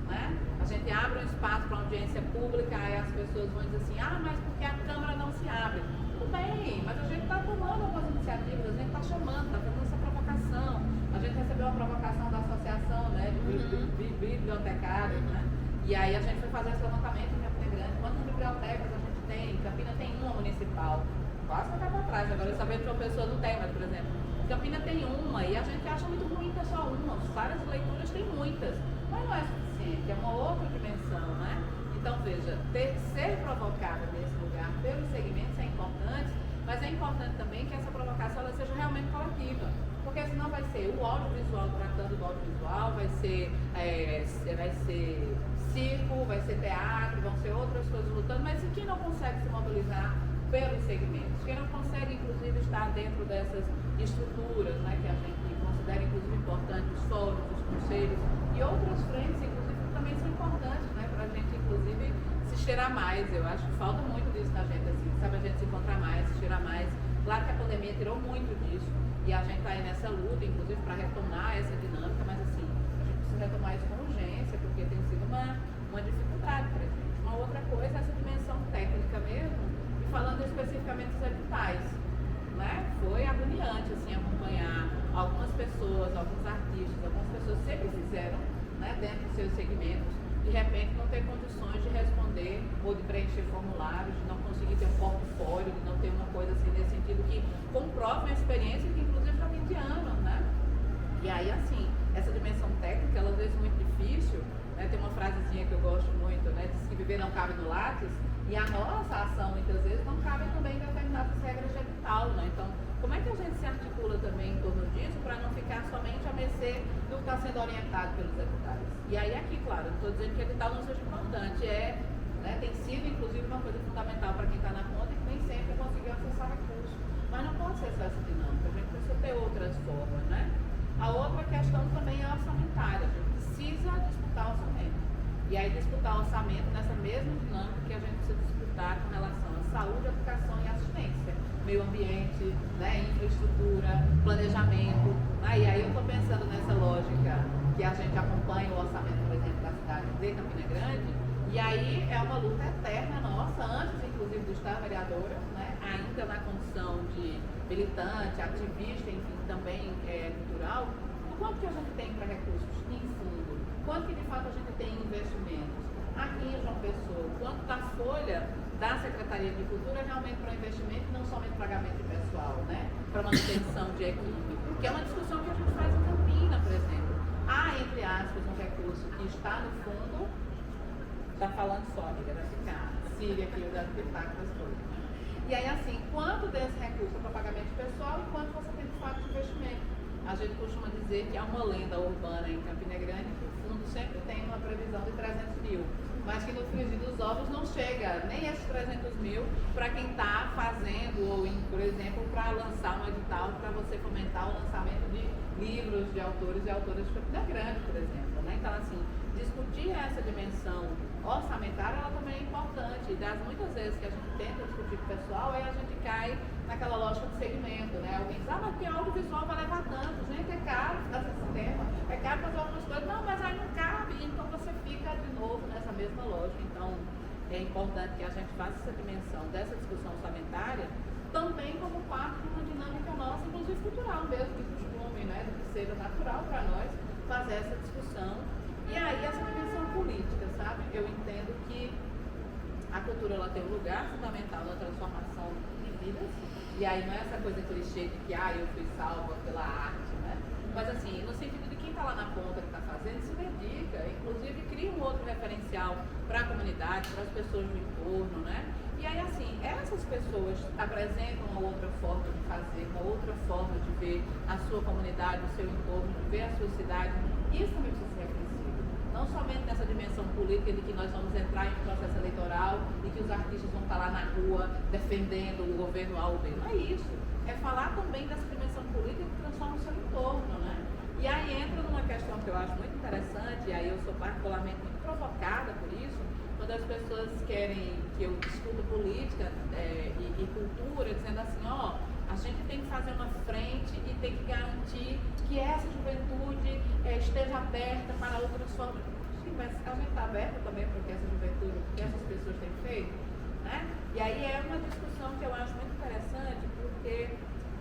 né? A gente abre um espaço para audiência pública, aí as pessoas vão dizer assim, mas porque a Câmara não se abre. Tudo bem, mas a gente está tomando algumas iniciativas, a gente está chamando, está fazendo essa provocação, a gente recebeu uma provocação da associação, né, de bibliotecários, né? E aí a gente foi fazer esse levantamento em Campina Grande, quantas bibliotecas a gente tem? Campina tem uma municipal, quase vai para trás, agora eu sabendo que uma pessoa não tem, mas, por exemplo, Campina tem uma, e a gente acha muito ruim ter só uma, várias leituras tem muitas, mas não é suficiente, é uma outra dimensão, né? Então, veja, ser provocada nesse lugar pelos segmentos é importante, mas é importante também que essa provocação ela seja realmente coletiva, porque senão vai ser o audiovisual tratando do audiovisual, vai ser circo, vai ser teatro, vão ser outras coisas lutando, mas e quem não consegue se mobilizar pelos segmentos? Quem não consegue, inclusive, estar dentro dessas estruturas, né, que a gente considera, inclusive, importantes, os fóruns, os conselhos e outras frentes, inclusive, que também são importantes, né, para a gente, inclusive, se cheirar mais. Eu acho que falta muito disso na gente, assim, sabe, a gente se encontrar mais, se cheirar mais. Claro que a pandemia tirou muito disso e a gente está aí nessa luta, inclusive, para retomar essa dinâmica, mas, assim, a gente precisa retomar isso com urgência, porque tem sido uma dificuldade para a gente. Uma outra coisa é essa dimensão técnica mesmo, e falando especificamente dos editais, né? Foi agoniante, assim, acompanhar algumas pessoas, alguns artistas, algumas pessoas sempre fizeram, né, dentro dos seus segmentos, de repente não ter condições de responder ou de preencher formulários, de não conseguir ter um portfólio, de não ter uma coisa assim nesse sentido que comprove uma experiência que inclusive já vem de anos, né? E aí assim, essa dimensão técnica, ela às vezes é muito difícil, né? Tem uma frasezinha que eu gosto muito, né? Diz que viver não cabe no lápis, e a nossa ação muitas vezes não cabe também em determinadas regras de edital, né? Então, como é que a gente se articula também em torno disso para não ficar somente a mercê do que está sendo orientado pelos editais? E aí aqui, claro, não estou dizendo que edital não seja importante, tem sido inclusive uma coisa fundamental para quem está na conta e que nem sempre conseguiu acessar recursos. Mas não pode ser só essa dinâmica, a gente precisa ter outras formas, né? A outra questão também é orçamentária, a gente precisa disputar orçamento. E aí disputar orçamento nessa mesma dinâmica que a gente precisa disputar com relação à saúde, educação e assistência, meio ambiente, né, infraestrutura, planejamento. E aí eu estou pensando nessa lógica que a gente acompanha o orçamento, por exemplo, da cidade de Campina Grande, e aí é uma luta eterna nossa, antes inclusive de estar vereadora, né, ainda na condição de militante, ativista, enfim, também cultural, o quanto que a gente tem para recursos em fundo, quanto que de fato a gente tem em investimentos aqui em João Pessoa, quanto da folha da Secretaria de Cultura realmente para investimento, não somente pagamento de pessoal, né, para manutenção de equipe, que é uma discussão que a gente faz em Campina, por exemplo. Há, entre aspas, um recurso que está no fundo, está falando só, amiga, vai ficar Síria aqui, eu dando pitaco das coisas. E aí, assim, quanto desse recurso é para pagamento de pessoal e quanto você tem de fato de investimento? A gente costuma dizer que há uma lenda urbana em Campina Grande que o fundo sempre tem uma previsão de 300 mil, mas que no frigir dos ovos não chega nem esses 300 mil para quem está fazendo ou indo, por exemplo, para lançar um edital para você fomentar o lançamento de livros de autores e autoras de Campina Grande, por exemplo, né? Então, assim, discutir essa dimensão orçamentária, ela também é importante. E das muitas vezes que a gente tenta discutir com o pessoal, aí a gente cai naquela lógica de segmento, né? Alguém diz, mas que audiovisual vai levar tanto, gente, é caro fazer esse tema, é caro fazer algumas coisas, não, mas aí não cabe, então você fica de novo nessa mesma lógica. Então, é importante que a gente faça essa dimensão dessa discussão orçamentária também como parte de uma dinâmica nossa, inclusive cultural mesmo, de costume, né? De que seja natural para nós fazer essa discussão. E aí essa dimensão política, sabe? Eu entendo que a cultura ela tem um lugar fundamental na transformação de vidas. E aí não é essa coisa clichê de que eu fui salva pela arte, né? Mas assim, no sentido de quem está lá na ponta que está fazendo, se dedica, inclusive cria um outro referencial para a comunidade, para as pessoas do entorno, né? E aí assim, essas pessoas apresentam uma outra forma de fazer, uma outra forma de ver a sua comunidade, o seu entorno, de ver a sua cidade. Isso também precisa ser reconhecido. Não somente nessa dimensão política de que nós vamos entrar em um processo eleitoral e que os artistas vão estar lá na rua defendendo o governo A ou B. Não é isso. É falar também dessa dimensão política que transforma o seu entorno, né? E aí entra numa questão que eu acho muito interessante, e aí eu sou particularmente muito provocada por isso, quando as pessoas querem que eu discuta política e cultura, dizendo assim, a gente tem que fazer uma frente e tem que garantir que essa juventude esteja aberta para outras formas. Sim, mas a gente está aberta também para que essa juventude, que essas pessoas têm feito, né? E aí é uma discussão que eu acho muito interessante, porque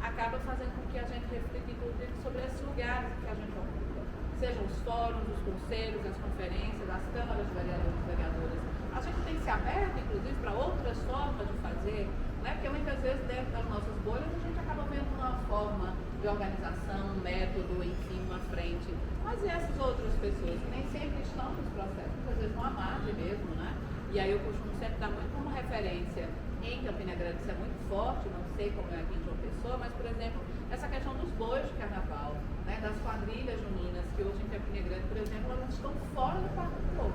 acaba fazendo com que a gente reflita, inclusive, sobre esses lugares que a gente ocupa. Sejam os fóruns, os conselhos, as conferências, as câmaras de vereadores e vereadoras. A gente tem que ser aberto, inclusive, para outras formas de fazer, né? Porque muitas vezes, dentro das nossas bolhas, a gente acaba vendo uma forma de organização, um método, enfim, uma frente. Mas e essas outras pessoas que nem sempre estão nos processos, muitas vezes não à margem mesmo, né? E aí eu costumo sempre dar muito como referência em Campina Grande, isso é muito forte, não sei como é aqui em João Pessoa, mas, por exemplo, essa questão dos bois de carnaval, né, das quadrilhas juninas, que hoje em Campina Grande, por exemplo, elas estão fora do Parque do Povo.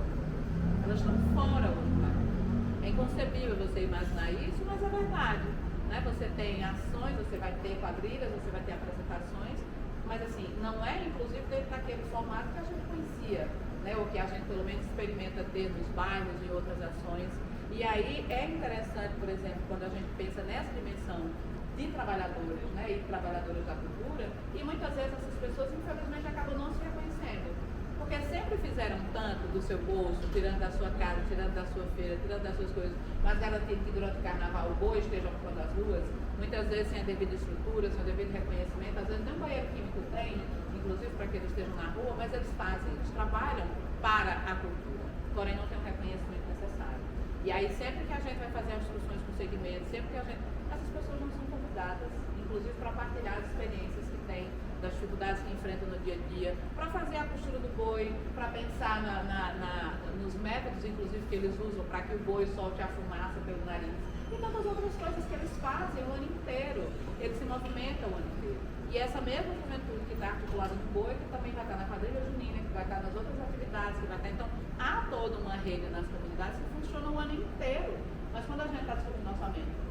Elas estão fora hoje do Parque. É inconcebível você imaginar isso, mas é verdade. Né? Você tem ações, você vai ter quadrilhas, você vai ter apresentações, mas assim, não é inclusive dentro daquele formato que a gente conhecia, né? Ou que a gente pelo menos experimenta ter nos bairros e outras ações. E aí é interessante, por exemplo, quando a gente pensa nessa dimensão de trabalhadores, né, e trabalhadoras da cultura, e muitas vezes essas pessoas infelizmente acabam não se reconhecendo, porque sempre fizeram tanto do seu bolso, tirando da sua casa, tirando da sua feira, tirando das suas coisas, mas garantindo que durante o carnaval o boi esteja ocupando as ruas, muitas vezes sem a devida estrutura, sem o devido reconhecimento, às vezes nem banheiro químico tem, inclusive para que eles estejam na rua, mas eles fazem, eles trabalham para a cultura. porém não tem o reconhecimento necessário. E aí, sempre que a gente vai fazer as instruções com segmentos, sempre que a gente... Essas pessoas não são convidadas, inclusive para partilhar as experiências que têm, das dificuldades que enfrentam no dia a dia, para fazer a costura do boi, para pensar nos métodos, inclusive, que eles usam para que o boi solte a fumaça pelo nariz. E tantas outras coisas que eles fazem o ano inteiro. Eles se movimentam o ano inteiro. E essa mesma juventude que está articulada no boi, que também vai estar na quadrilha junina, que vai estar nas outras atividades, que vai estar... Então, há toda uma rede nas comunidades que funciona o ano inteiro. Mas quando a gente está discutindo no orçamento,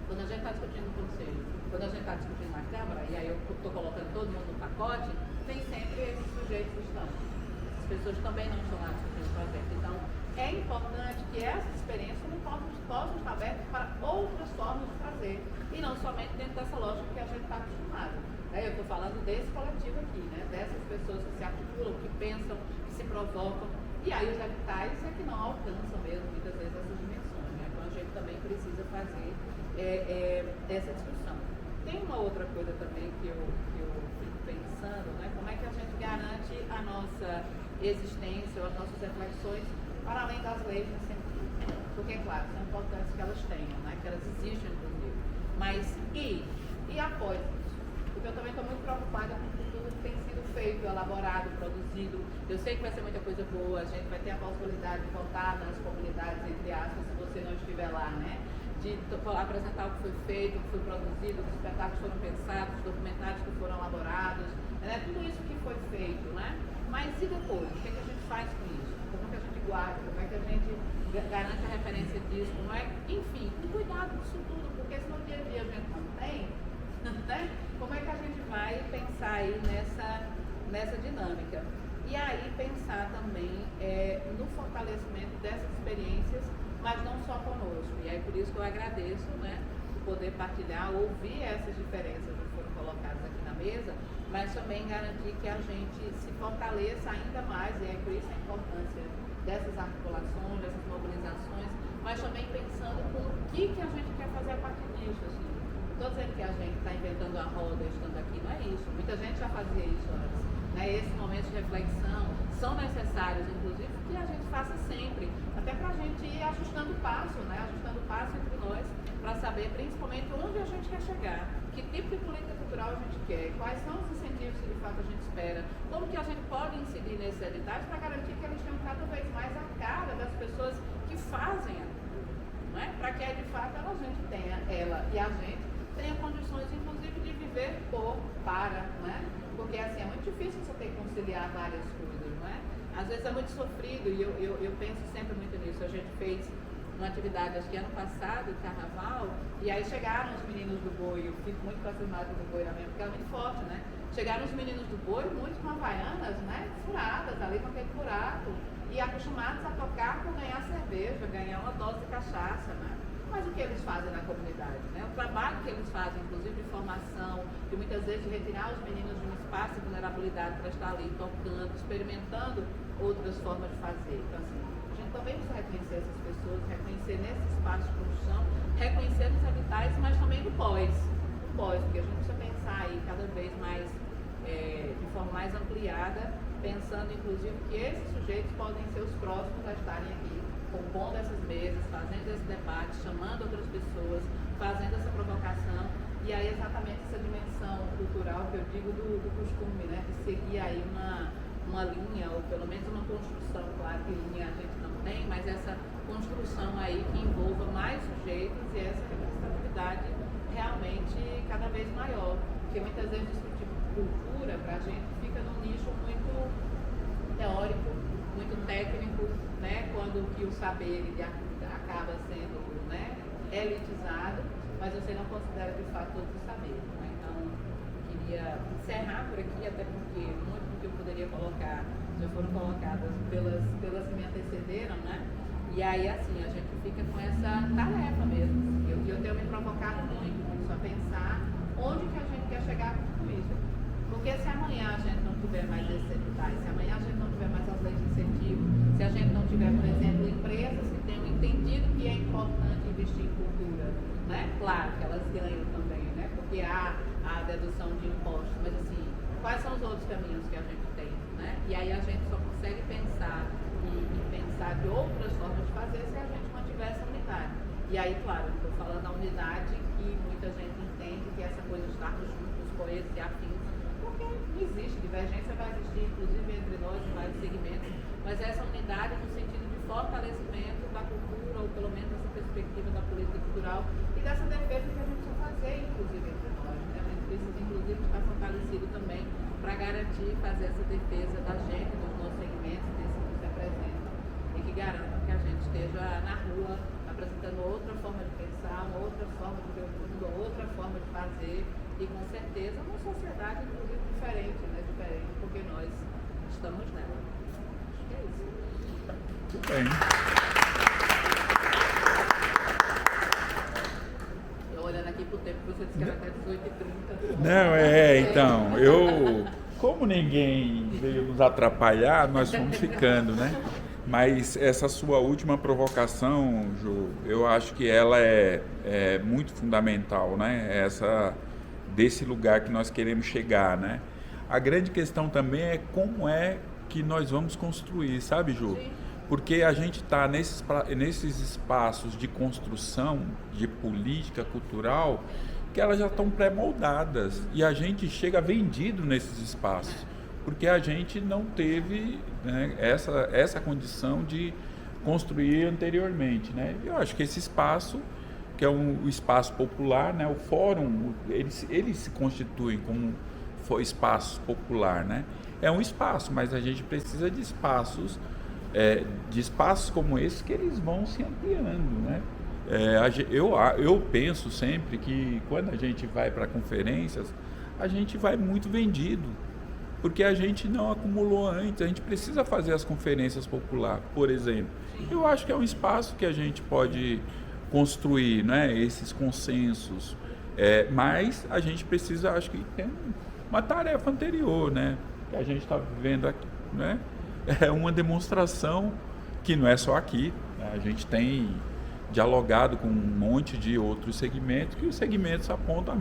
quando a gente está discutindo no conselho, quando a gente está discutindo na Câmara, e aí eu estou colocando todo mundo no pacote, tem sempre esses sujeitos que estão. Essas pessoas também não estão lá discutindo o projeto. Então, é importante que essas experiências também possam estar abertas para outras formas de fazer, e não somente dentro dessa lógica que a gente está acostumado. Eu estou falando desse coletivo aqui, né? Dessas pessoas que se articulam, que pensam, que se provocam, e aí os habitais é que não alcançam mesmo, muitas vezes, essas dimensões. Né? Então, a gente também precisa fazer essa discussão. Tem uma outra coisa também que eu fico pensando, né? Como é que a gente garante a nossa existência ou as nossas reflexões para além das leis de incentivo? Porque, claro, são importantes que elas tenham, né? Que elas existam, inclusive. Mas e após isso? Porque eu também estou muito preocupada com tudo que tem sido feito, elaborado, produzido. Eu sei que vai ser muita coisa boa, a gente vai ter a possibilidade de votar nas comunidades, entre aspas, se você não estiver lá, né? De apresentar o que foi feito, o que foi produzido, os espetáculos foram pensados, os documentários que foram elaborados, né? Tudo isso que foi feito, né? Mas e depois? O que é que a gente faz com isso? Como é que a gente guarda? Como é que a gente garante a referência disso? Como é? Enfim, um cuidado disso tudo, porque se no dia a dia a gente não tem, né? Como é que a gente vai pensar aí nessa dinâmica? E aí pensar também no fortalecimento dessas experiências, mas não só conosco. E aí por isso que eu agradeço, né, poder partilhar, ouvir essas diferenças que foram colocadas aqui na mesa, mas também garantir que a gente se fortaleça ainda mais, e aí por isso a importância dessas articulações, dessas mobilizações, mas também pensando com o que a gente quer fazer a partir disso. Assim. Não estou dizendo que a gente está inventando a roda estando aqui, não é isso. Muita gente já fazia isso antes. Né? Esses momentos de reflexão são necessários, inclusive, que a gente faça sempre, até para a gente ir ajustando o passo, né? Ajustando o passo entre nós, para saber principalmente onde a gente quer chegar, que tipo de política cultural a gente quer, quais são os incentivos que de fato a gente espera, como que a gente pode incidir nesses editais para garantir que eles tenham cada vez mais a cara das pessoas que fazem a cultura, não é? Para que de fato ela e a gente tenha condições, inclusive, de viver para, né? Porque assim, é muito difícil você ter que conciliar várias coisas, não é? Às vezes é muito sofrido, e eu penso sempre muito nisso. A gente fez uma atividade, acho que ano passado, de carnaval, e aí chegaram os meninos do boi, eu fico muito fascinada do boi na minha, porque é muito forte, né? Chegaram os meninos do boi, muitos com havaianas, né? Furadas ali com aquele buraco, e acostumados a tocar por ganhar cerveja, ganhar uma dose de cachaça, né? Mas o que eles fazem na comunidade, né? O trabalho que eles fazem, inclusive de formação, de muitas vezes de retirar os meninos de um espaço de vulnerabilidade para estar ali tocando, experimentando outras formas de fazer. Então, assim, a gente também precisa reconhecer essas pessoas, reconhecer nesse espaço de produção, reconhecer nos habitais, mas também no pós, porque a gente precisa pensar aí cada vez mais, de forma mais ampliada, pensando inclusive que esses sujeitos podem ser os próximos a estarem aqui, compondo essas mesas, fazendo esse debate, chamando outras pessoas, fazendo essa provocação, e aí exatamente essa dimensão cultural que eu digo do costume, né, de seguir aí uma linha, ou pelo menos uma construção, claro que linha a gente não tem, mas essa construção aí que envolva mais sujeitos e essa representatividade realmente cada vez maior, porque muitas vezes discutir cultura pra gente fica num nicho muito teórico, muito técnico, né? Quando que o saber ele acaba sendo, né, elitizado, mas você não considera de fato todos os saberes. Né? Então, queria encerrar por aqui, até porque muito do que eu poderia colocar já foram colocadas pelas que me antecederam, né? E aí, assim, a gente fica com essa tarefa mesmo. Eu tenho me provocado muito isso, a pensar onde que a gente quer chegar com tudo isso. Porque se amanhã a gente não tiver mais esses editais, se amanhã a gente não tiver mais as leis de incentivo, se a gente não tiver, por exemplo, empresas que tenham entendido que é importante investir em cultura, né? Claro que elas ganham também, né? Porque há a dedução de impostos, mas assim, quais são os outros caminhos que a gente tem, né? E aí a gente só consegue pensar e pensar de outras formas de fazer se a gente mantiver essa unidade. E aí, claro, estou falando da unidade que muita gente entende que essa coisa de estarmos juntos, coesos e afins, porque não existe, divergência vai existir, inclusive entre nós em vários segmentos, mas essa unidade no sentido de fortalecimento da cultura, ou pelo menos essa perspectiva da política cultural e dessa defesa que a gente precisa fazer, inclusive entre nós. Né? A gente precisa, inclusive, estar fortalecido também para garantir fazer essa defesa da gente, dos nossos segmentos, desses que nos representam, e que garantam que a gente esteja na rua apresentando outra forma de pensar, uma outra forma de ver o mundo, outra forma de fazer, e com certeza uma sociedade, inclusive, diferente, né? Diferente, porque nós estamos nela. Acho que é isso. Muito bem. Eu olhando aqui pro tempo, você disse que era até 18h30. Não, então, como ninguém veio nos atrapalhar, nós fomos ficando, né? Mas essa sua última provocação, Ju, eu acho que ela é muito fundamental, né? Desse lugar que nós queremos chegar, né? A grande questão também é como é que nós vamos construir, sabe, Ju? Sim. Porque a gente está nesses espaços de construção de política cultural que elas já estão pré-moldadas e a gente chega vendido nesses espaços, porque a gente não teve, né, essa condição de construir anteriormente, né? Eu acho que esse espaço, que é o espaço popular, né, o fórum, eles se constituem como espaço popular, né? É um espaço, mas a gente precisa de espaços como esse que eles vão se ampliando, né? Eu penso sempre que quando a gente vai para conferências, a gente vai muito vendido, porque a gente não acumulou antes, a gente precisa fazer as conferências populares, por exemplo. Eu acho que é um espaço que a gente pode construir, né, esses consensos, mas a gente precisa, acho que tem uma tarefa anterior, né, que a gente está vivendo aqui, né, é uma demonstração que não é só aqui, né, a gente tem dialogado com um monte de outros segmentos, que os segmentos apontam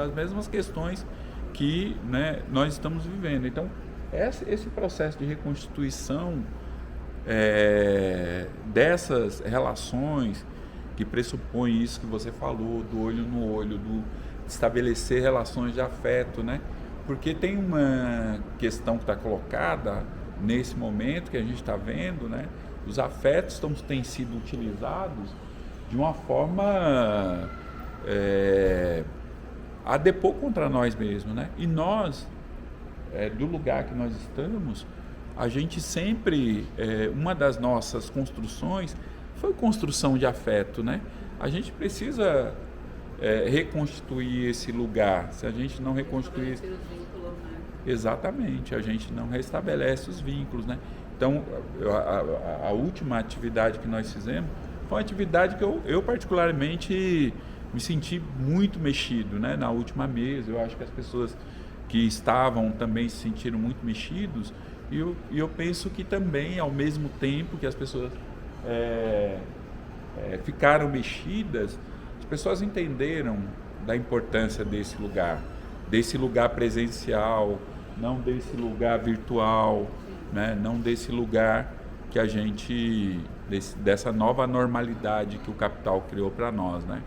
as mesmas questões que, né, nós estamos vivendo. Então, esse processo de reconstituição dessas relações que pressupõe isso que você falou, do olho no olho, de estabelecer relações de afeto, né? Porque tem uma questão que está colocada nesse momento que a gente está vendo, né? Os afetos têm sido utilizados de uma forma a depor contra nós mesmos, né? E nós, do lugar que nós estamos, a gente sempre, uma das nossas construções foi construção de afeto, né? A gente precisa reconstituir esse lugar. Se a gente não reconstruir... Os vínculos, né? Exatamente, a gente não restabelece os vínculos, né? Então, a última atividade que nós fizemos foi uma atividade que eu particularmente me senti muito mexido, né? Na última mesa, eu acho que as pessoas que estavam também se sentiram muito mexidos, e eu penso que também, ao mesmo tempo que as pessoas ficaram mexidas, as pessoas entenderam da importância desse lugar presencial, não desse lugar virtual, né? Não desse lugar que a gente, dessa nova normalidade que o capital criou para nós, né?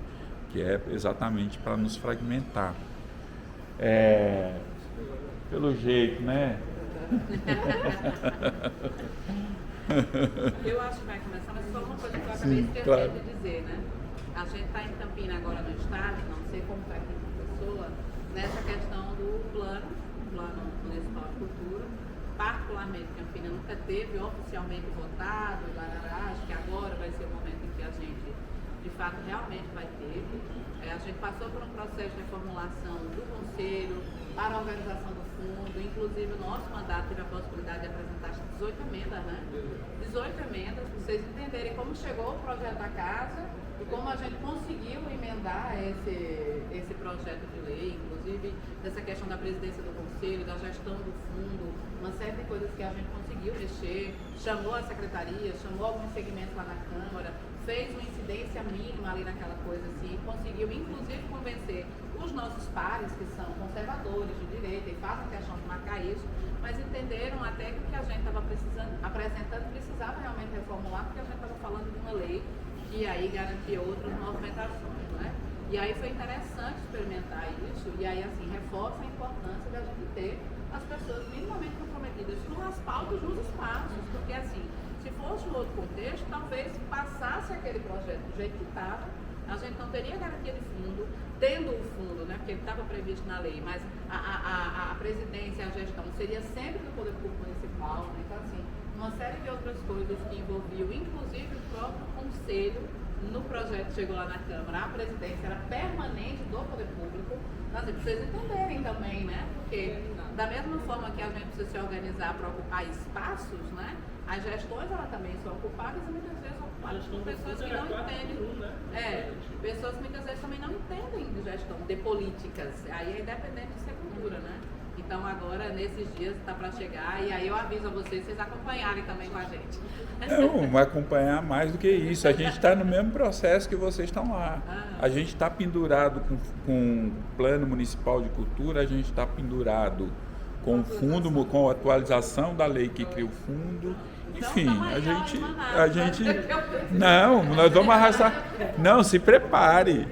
Que é exatamente para nos fragmentar. Pelo jeito, né? Eu acho que vai começar, mas só uma coisa que eu acabei esquecendo claro. de dizer, né? A gente está em Campina agora no estado, não sei como está aqui em Pessoa, nessa questão do plano municipal de cultura. Particularmente, Campina nunca teve oficialmente votado, acho que agora vai ser o momento em que a gente, de fato, realmente vai ter. A gente passou por um processo de reformulação do Conselho para a organização do fundo, inclusive o nosso mandato teve a possibilidade de apresentar 18 emendas, né? 18 emendas, para vocês entenderem como chegou o projeto da casa e como a gente conseguiu emendar esse projeto de lei, inclusive dessa questão da presidência do Conselho, da gestão do fundo, uma série de coisas que a gente conseguiu mexer, chamou a secretaria, chamou alguns segmentos lá na Câmara, fez uma incidência mínima ali naquela coisa assim, conseguiu inclusive convencer os nossos pares, que são conservadores de direita e fazem questão de marcar isso, mas entenderam até que o que a gente estava apresentando precisava realmente reformular, porque a gente estava falando de uma lei que aí garantia outras movimentações, né? E aí foi interessante experimentar isso, e aí assim, reforça a importância da gente ter as pessoas minimamente comprometidas com as pautas nos espaços, porque assim, se fosse um outro contexto, talvez passasse aquele projeto do jeito que estava, a gente não teria garantia de fundo, tendo o fundo, né, porque ele estava previsto na lei, mas a presidência e a gestão seria sempre do Poder Público Municipal, né? Então assim, uma série de outras coisas que envolviam, inclusive o próprio Conselho, no projeto que chegou lá na Câmara, a presidência era permanente do Poder Público, então assim, pra vocês entenderem também, né, porque da mesma forma que a gente precisa se organizar para ocupar espaços, né, as gestões elas também são ocupadas e muitas vezes ocupadas por pessoas que não entendem. Pessoas que muitas vezes também não entendem de gestão, de políticas. Aí é independente de ser cultura, né? Então agora, nesses dias, está para chegar, e aí eu aviso a vocês acompanharem também com a gente. Não, vai acompanhar mais do que isso. A gente está no mesmo processo que vocês estão lá. A gente está pendurado com o Plano Municipal de Cultura, a gente está pendurado com o fundo, com a atualização da lei que cria o fundo. Enfim, a gente... Não, nós vamos arrastar... Não, se prepare.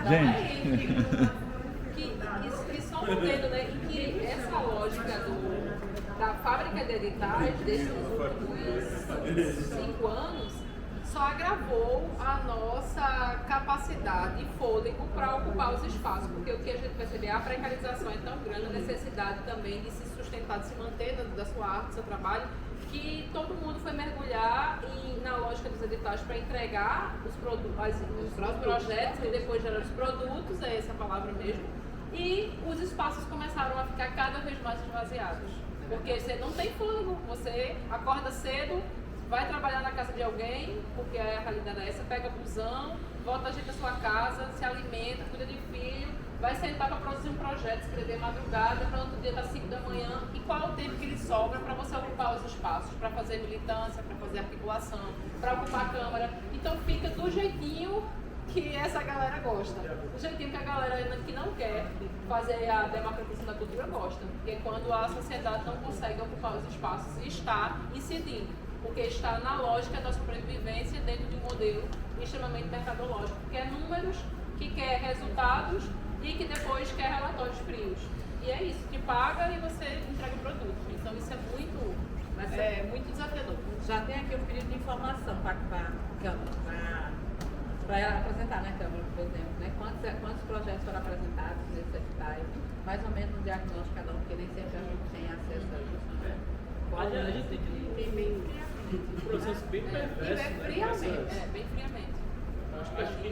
Gente... E só um dedo, né, em que essa lógica da fábrica de editais desses últimos 5 anos só agravou a nossa capacidade e fôlego para ocupar os espaços, porque o que a gente percebe, a precarização é tão grande, a necessidade também de se sustentar, de se manter da sua arte, do seu trabalho, que todo mundo foi mergulhar na lógica dos editais para entregar os projetos e depois gerar os produtos, é essa a palavra mesmo, e os espaços começaram a ficar cada vez mais esvaziados, porque você não tem fôlego, você acorda cedo, vai trabalhar na casa de alguém, porque a realidade é essa, pega busão, volta a gente à sua casa, se alimenta, cuida de filho, vai sentar para produzir um projeto, escrever madrugada, para outro dia das 5 da manhã, e qual é o tempo que lhe sobra para você ocupar os espaços, para fazer militância, para fazer articulação, para ocupar a Câmara. Então fica do jeitinho que essa galera gosta, do jeitinho que a galera que não quer fazer a democratização da cultura gosta, porque é quando a sociedade não consegue ocupar os espaços e está incidindo, porque está na lógica da sobrevivência dentro de um modelo extremamente mercadológico, que é números, que quer resultados e que depois quer relatórios frios. E é isso, que paga e você entrega o produto. Então isso é muito desafiador. Já tem aqui o pedido de informação para a Câmara, para ela apresentar na Câmara, por exemplo, né? Quantos projetos foram apresentados nesse editais, mais ou menos um diagnóstico cada um, porque nem sempre a gente tem acesso a isso, né? A gente tem que um processo bem perverso, né? Bem friamente. Acho que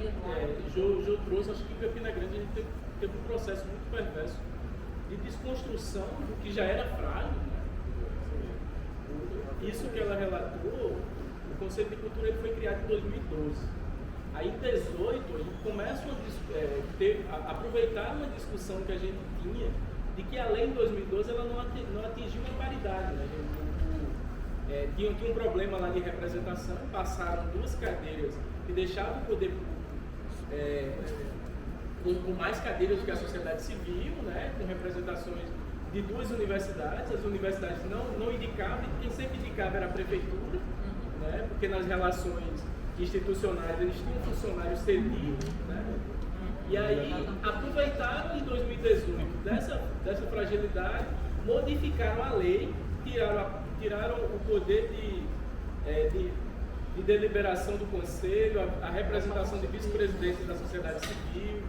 Jô trouxe, acho que em Campina Grande a gente teve um processo muito perverso de desconstrução do que já era frágil, né? Isso que ela relatou, o conceito de cultura ele foi criado em 2012. Aí em 2018 a gente começa a aproveitar uma discussão que a gente tinha de que a lei em 2012 ela não atingiu uma paridade, né? Tinha um problema lá de representação, passaram 2 cadeiras que deixavam o poder com mais cadeiras do que a sociedade civil, né? Com representações de 2 universidades. As universidades não indicavam, e quem sempre indicava era a prefeitura, né? Porque nas relações institucionais eles tinham funcionários cedidos, né? E aí aproveitaram em 2018 dessa fragilidade, modificaram a lei, tiraram o poder de deliberação do Conselho, a representação de vice-presidente da sociedade civil.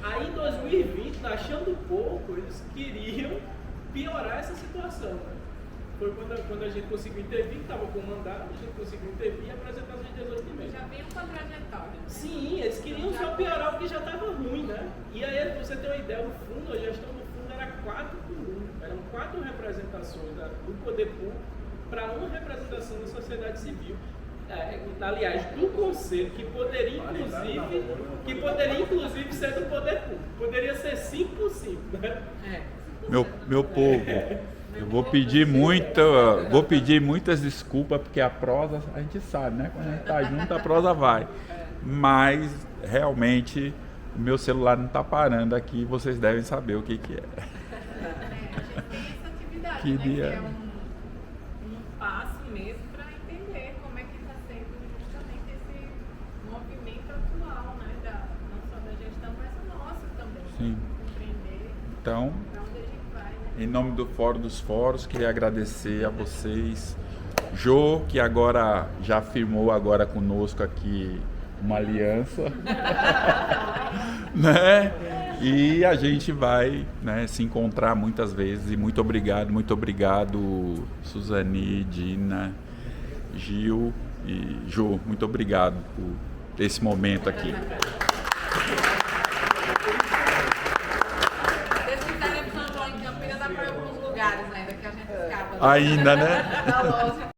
Aí em 2020, achando pouco, eles queriam piorar essa situação, né? Foi quando a gente conseguiu intervir, que estava com o mandato, a gente conseguiu intervir e apresentar as 18 e-mails. Já veio com a trajetória. Sim, eles queriam só piorar o que já estava ruim, né? E aí, pra você ter uma ideia, a gestão do fundo era 4 por 1. Eram 4 representações do poder público para uma representação da sociedade civil. Aliás, do conselho, que poderia inclusive ser do poder público. Poderia ser 5 por 5, né? Meu povo, eu vou pedir muitas desculpas, porque a prosa, a gente sabe, né? Quando a gente está junto, a prosa vai. mas realmente o meu celular não está parando aqui, vocês devem saber o que é. A gente tem essa atividade, Queria- né? Que é um passo mesmo para entender como é que está sendo justamente esse movimento atual, né? Não só da gestão, mas o nosso também. Sim. Compreender Então, para onde a gente vai, né? em nome do Fórum dos Fóruns, queria agradecer a vocês. Jô, que agora já firmou agora conosco aqui uma aliança, né? E a gente vai, né, se encontrar muitas vezes. E muito obrigado, Suzani, Dina, Gil e Jô. Muito obrigado por esse momento aqui. Se vocês quiserem ir para São João em Campinas, dá para ir para alguns lugares ainda que a gente escapa. Ainda, né? Da loja.